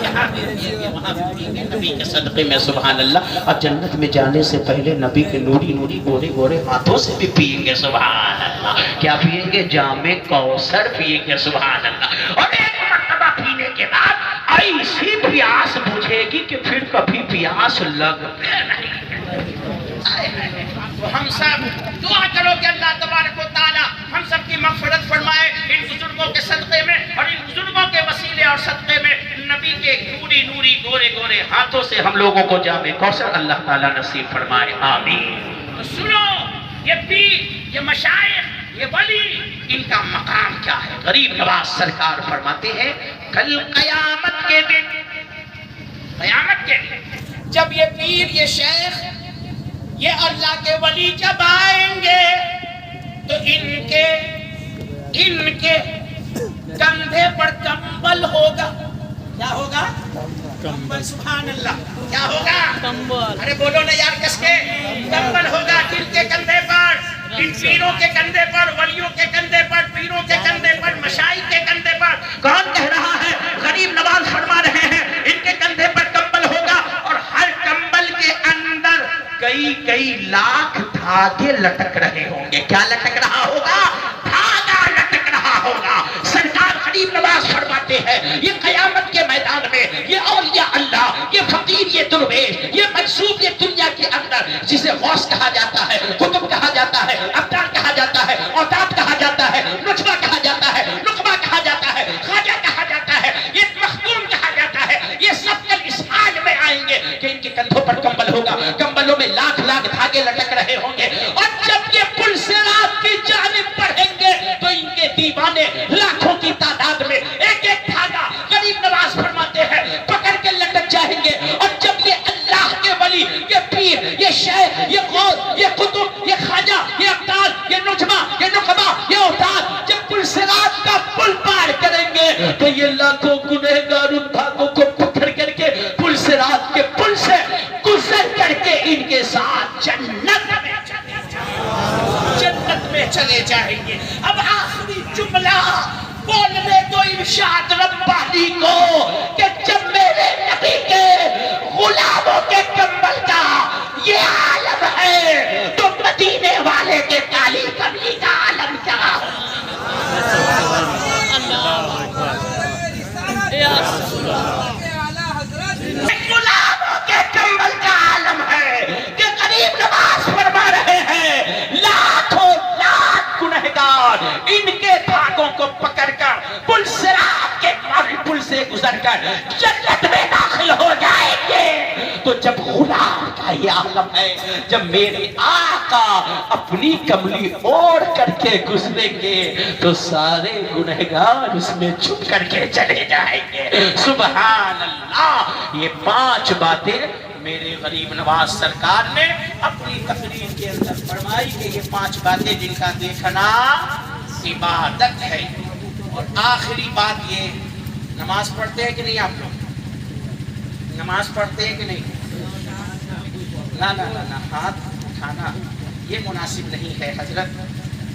یہاں بھی پیئیں گے وہاں بھی پیئیں گے نبی کے صدقے میں سبحان اللہ. اور جنت میں جانے سے پہلے نبی کے نوری نوری گورے گورے ہاتھوں سے بھی پیئیں گے سبحان اللہ. کیا پیئیں گے؟ جام کوثر پیئیں گے سبحان اللہ. اور ایک مرتبہ پینے کے بعد ایسی پیاس بجھے گی کہ پھر کبھی پیاس لگے نہیں. تو ہم سب دعا کرو کہ اللہ تبارک و تعالی ہم سب کی مغفرت فرمائے ان بزرگوں کے صدقے میں اور ان بزرگوں کے وسیلے اور صدقے میں نبی کے نوری نوری گورے گورے ہاتھوں سے ہم لوگوں کو جام کوثر اللہ تعالی نصیب فرمائے آمین. تو سنو یہ پیر یہ مشائخ یہ ولی ان کا مقام کیا ہے. غریب نواز سرکار فرماتے ہیں کل قیامت کے دن جب یہ پیر یہ شیخ یہ اللہ کے ولی جب آئیں گے تو ان کے کندھے پر کمبل ہوگا. کیا ہوگا؟ کمبل. سبحان اللہ. کیا ہوگا؟ کمبل. ارے بولو نا یار کس کے؟ کمبل ہوگا. کن کے کندھے پر؟ ان پیروں کے کندھے پر، ولیوں کے کندھے پر، پیروں کے کندھے پر، مشائخ کے کندھے پر. کون کہہ رہا ہے؟ غریب نواز فرما رہے ہیں ان کے کندھے پر کمبل ہوگا اور ہر کمبل کے اندر کئی لاکھ دھاگے لٹک رہے ہوں گے. کیا لٹک رہا ہوگا؟ دھاگا لٹک رہا ہوگا. سرکار غریب نواز فرماتے ہیں یہ قیامت کے میدان میں یہ اولیاء اللہ یہ فقیر یہ درویش یہ منصوب یہ دنیا کے اندر جسے غوث کہا جاتا ہے، قطب کہا جاتا ہے، ابدال کہا جاتا ہے، اوتاد کہا جاتا ہے، نجبہ کہا جاتا ہے، نقبہ کہا جاتا ہے، خواجہ کہا جاتا ہے، یہ مخدوم کہا جاتا ہے. یہ سب کل اس حال میں آئیں گے کہ ان کے کندھوں پر کمبل ہوگا. کمبلوں میں لاکھ دھاگے لٹک رہے ہوں گے. اور جب یہ پل صراط کی جانب بڑھیں گے تو ان کے دیوانے لاکھوں کی تعداد میں ایک ایک دھاگا غریب نواز فرماتے ہیں پکڑ کے لٹک جائیں گے. اور جب یہ اللہ کے ولی یہ پیر یہ لاکھوں گنہگار ان دھاگوں کو پکڑ کر کے پل سے رات کے پل سے گزر کر کے ان کے ساتھ جنت میں چلے جائیں گے. اب آخری جملہ بولنے دو ارشاد ربانی کو کہ جب میرے نبی کے غلاموں کے کمبل کا یہ عالم ہے تو مدینے والے کے کالی کملی کا عالم کیا غلاموں کے کمبل کا عالم ہے کہ قریب نماز فرما رہے ہیں لاکھوں لاکھ گنہگار ان کے دھاگوں کو پکڑ کر پل صراط کے پل سے گزر کر جنت میں داخل ہو جائیں گے. تو جب غلام کا یہ عالم ہے, جب میرے آقا اپنی کملی اوڑھ کر کے گزریں گے تو سارے گنہگار اس میں چھپ کر کے چلے جائیں گے. سبحان اللہ. یہ 5 باتیں میرے غریب نواز سرکار نے اپنی تقریر کے اندر فرمائی کہ یہ 5 باتیں جن کا دیکھنا عبادت ہے. اور آخری بات یہ, نماز پڑھتے ہیں کہ نہیں آپ لوگ؟ نماز پڑھتے ہیں کہ نہیں؟ نہ ہاتھ اٹھانا یہ مناسب نہیں ہے حضرت,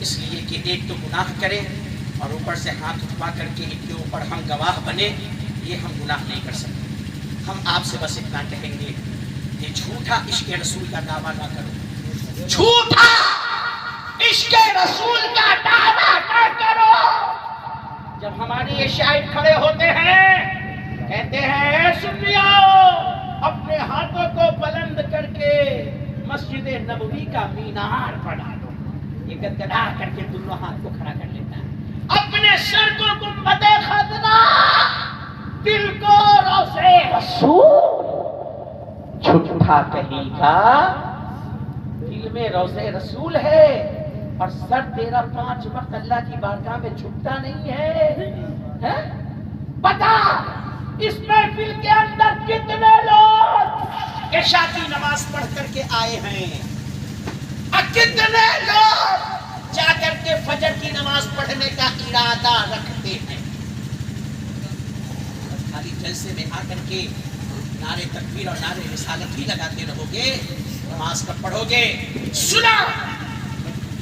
اس لیے کہ ایک تو گناہ کرے اور اوپر سے ہاتھ اٹھوا کر کے ان کے اوپر ہم گواہ بنے, یہ ہم گناہ نہیں کر سکتے. ہم آپ سے بس اتنا کہیں گے کہ جھوٹا عشق رسول کا دعویٰ نہ کرو, جھوٹا عشق رسول کا دعویٰ نہ کرو. جب ہمارے یہ شاعر کھڑے ہوتے ہیں کہتے ہیں سنیاؤ اپنے ہاتھوں کو بلند کر کے مسجد نبوی کا مینار بنا دو, یہ گدگدا کر کے دونوں ہاتھ کو کھڑا کر لیتا ہے. اپنے سر کو گنبد خزنہ, دل کو روضے رسول, جھوٹا کہیں کا دل میں روضے رسول ہے اور سر تیرا 5 وقت اللہ کی بارگاہ میں جھکتا نہیں ہے. بتا اس محفل کے اندر کتنے لوگ عشاء کی نماز پڑھ کر کے آئے ہیں اور کتنے لوگ جا کر کے فجر کی نماز پڑھنے کا ارادہ رکھتے ہیں. خالی جلسے میں آ کر کے نعرے تکبیر اور نعرے رسالت ہی لگاتے رہو گے, نماز کب پڑھو گے؟ سنا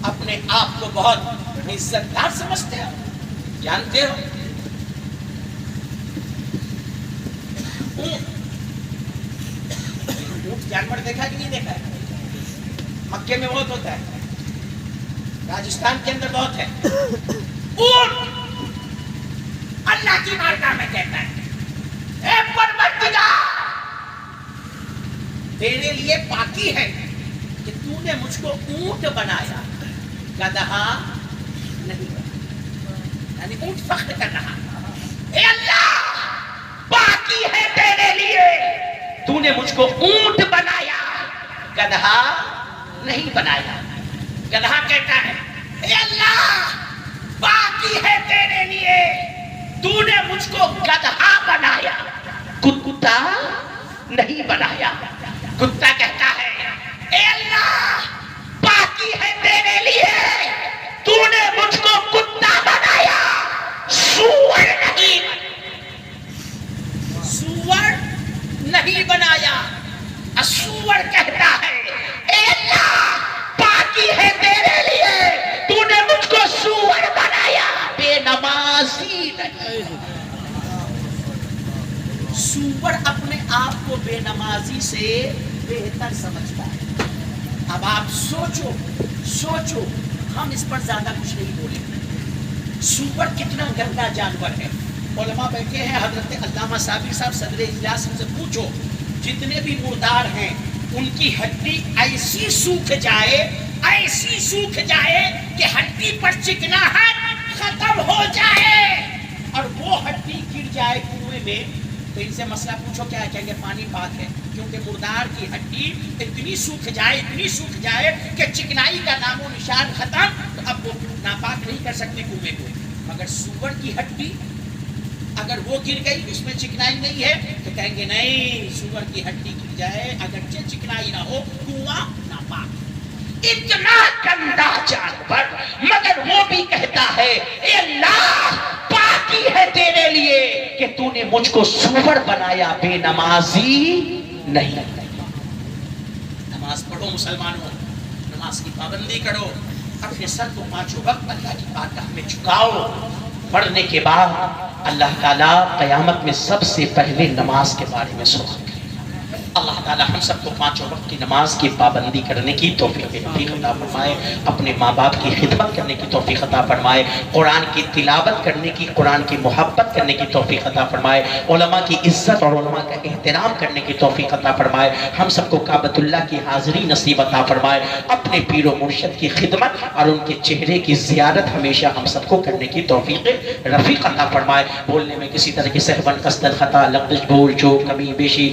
اپنے آپ کو بہت عزت دار سمجھتے ہو, جانتے ہو اونٹ جانور دیکھا کہ نہیں دیکھا ہے؟ مکے میں بہت ہوتا ہے, راجستھان کے اندر بہت ہے. اونٹ اللہ کی بارگاہ میں کہتا ہے اے پروردگار تیرے لیے پاکی ہے کہ تو نے مجھ کو اونٹ بنایا, گدھا نہیں بنایا. یعنی اونٹ فخر کر رہا, اے اللہ پاکی ہے تیرے لیے تو نے مجھ کو اونٹ بنایا, گدھا نہیں بنایا. گدھا کہتا ہے اے اللہ پاکی ہے تیرے لیے تو نے مجھ کو گدھا بنایا, کتا نہیں بنایا. کتا کہتا ہے اے اللہ پاکی ہے تیرے لیے تو نے مجھ کو کتا بنایا, سور نہیں بنایا. سور کہتا ہے اے اللہ پاکی ہے تیرے لیے تو نے مجھ کو سور بنایا, بے نمازی نہیں. سور اپنے آپ کو بے نمازی سے بہتر سمجھتا ہے. اب آپ سوچو ہم اس پر زیادہ کچھ نہیں بولیں. سور کتنا گندا جانور ہے. علماء بیٹھے ہیں, حضرت علامہ صابری صاحب صدر اجلاس سے پوچھو جتنے بھی مردار ہیں ان کی ہڈی ایسی سوکھ جائے کہ ہڈی پر چکناہٹ ختم ہو جائے اور وہ ہڈی گر جائے کنویں میں, تو ان سے مسئلہ پوچھو کیا کہیں گے پانی پاک ہے. کیونکہ مردار کی ہڈی اتنی سوکھ جائے کہ چکنائی کا نام و نشان ختم, تو اب وہ ناپاک نہیں کر سکتے کنویں کو. مگر سور کی ہڈی اگر وہ گر گئی اس میں چکنائی نہیں ہے تو کہیں گے نہیں, سور کی ہڈی گر جائے اگرچہ چکنائی نہ ہو کنواں ناپاک. اتنا گندا جانور مگر وہ بھی کہتا ہے اے اللہ پاک کی ہے تیرے لیے کہ تو نے مجھ کو سور بنایا، بے نمازی نہیں۔ نماز پڑھو مسلمانوں، نماز کی پابندی کرو، اپنے سر کو پانچوں وقت اللہ کی بارگاہ میں جھکاؤ۔ پڑھنے کے بعد اللہ تعالیٰ قیامت میں سب سے پہلے نماز کے بارے میں سوال کرے گا۔ اللہ تعالیٰ ہم سب کو پانچوں وقت کی نماز کی پابندی کرنے کی توفیق عطا فرمائے، اپنے ماں باپ کی خدمت کرنے کی توفیق عطا فرمائے، قرآن کی تلاوت کرنے کی، قرآن کی محبت کرنے کی توفیق عطا فرمائے، علماء کی عزت اور علماء کا احترام کرنے کی توفیق عطا فرمائے، ہم سب کو کعبۃ اللہ کی حاضری نصیب عطا فرمائے، اپنے پیر و مرشد کی خدمت اور ان کے چہرے کی زیارت ہمیشہ ہم سب کو کرنے کی توفیق رفیق عطا فرمائے۔ بولنے میں کسی طرح کی سہون، قصدن، خطا، لغزش، بھول چوک، کمی بیشی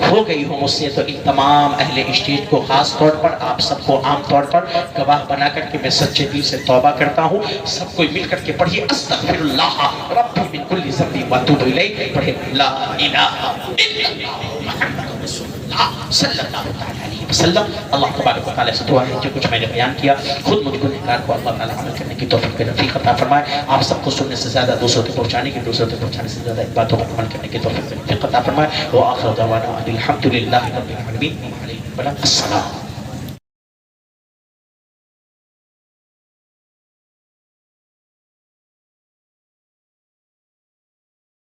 ہو گئی ہو مجھ سے تو ان تمام اہل اسٹیج کو خاص طور پر، آپ سب کو عام طور پر گواہ بنا کر کے میں سچے دل سے توبہ کرتا ہوں۔ سب کو مل کر کے پڑھیے استغفر اللہ ربی من کل ذنب واتوب الیہ، پڑھے لا الہ الا اللہ محمد رسول اللہ صلی اللہ علیہ وسلم۔ اللہ تبارک و تعالیٰ سے دعا ہے جو کچھ میں نے بیان کیا خود مجھ گنہگار کو اللہ تعالیٰ عمل کرنے کی توفیق رفیق عطا فرمائے، آپ سب کو سننے سے زیادہ دوسروں تک پہنچانے کی، دوسروں تک پہنچانے سے زیادہ باتوں پر عمل کرنے کی توفیق رفیق عطا فرمائے۔ وآخر دعوانا الحمد للہ رب العالمین۔ السلام۔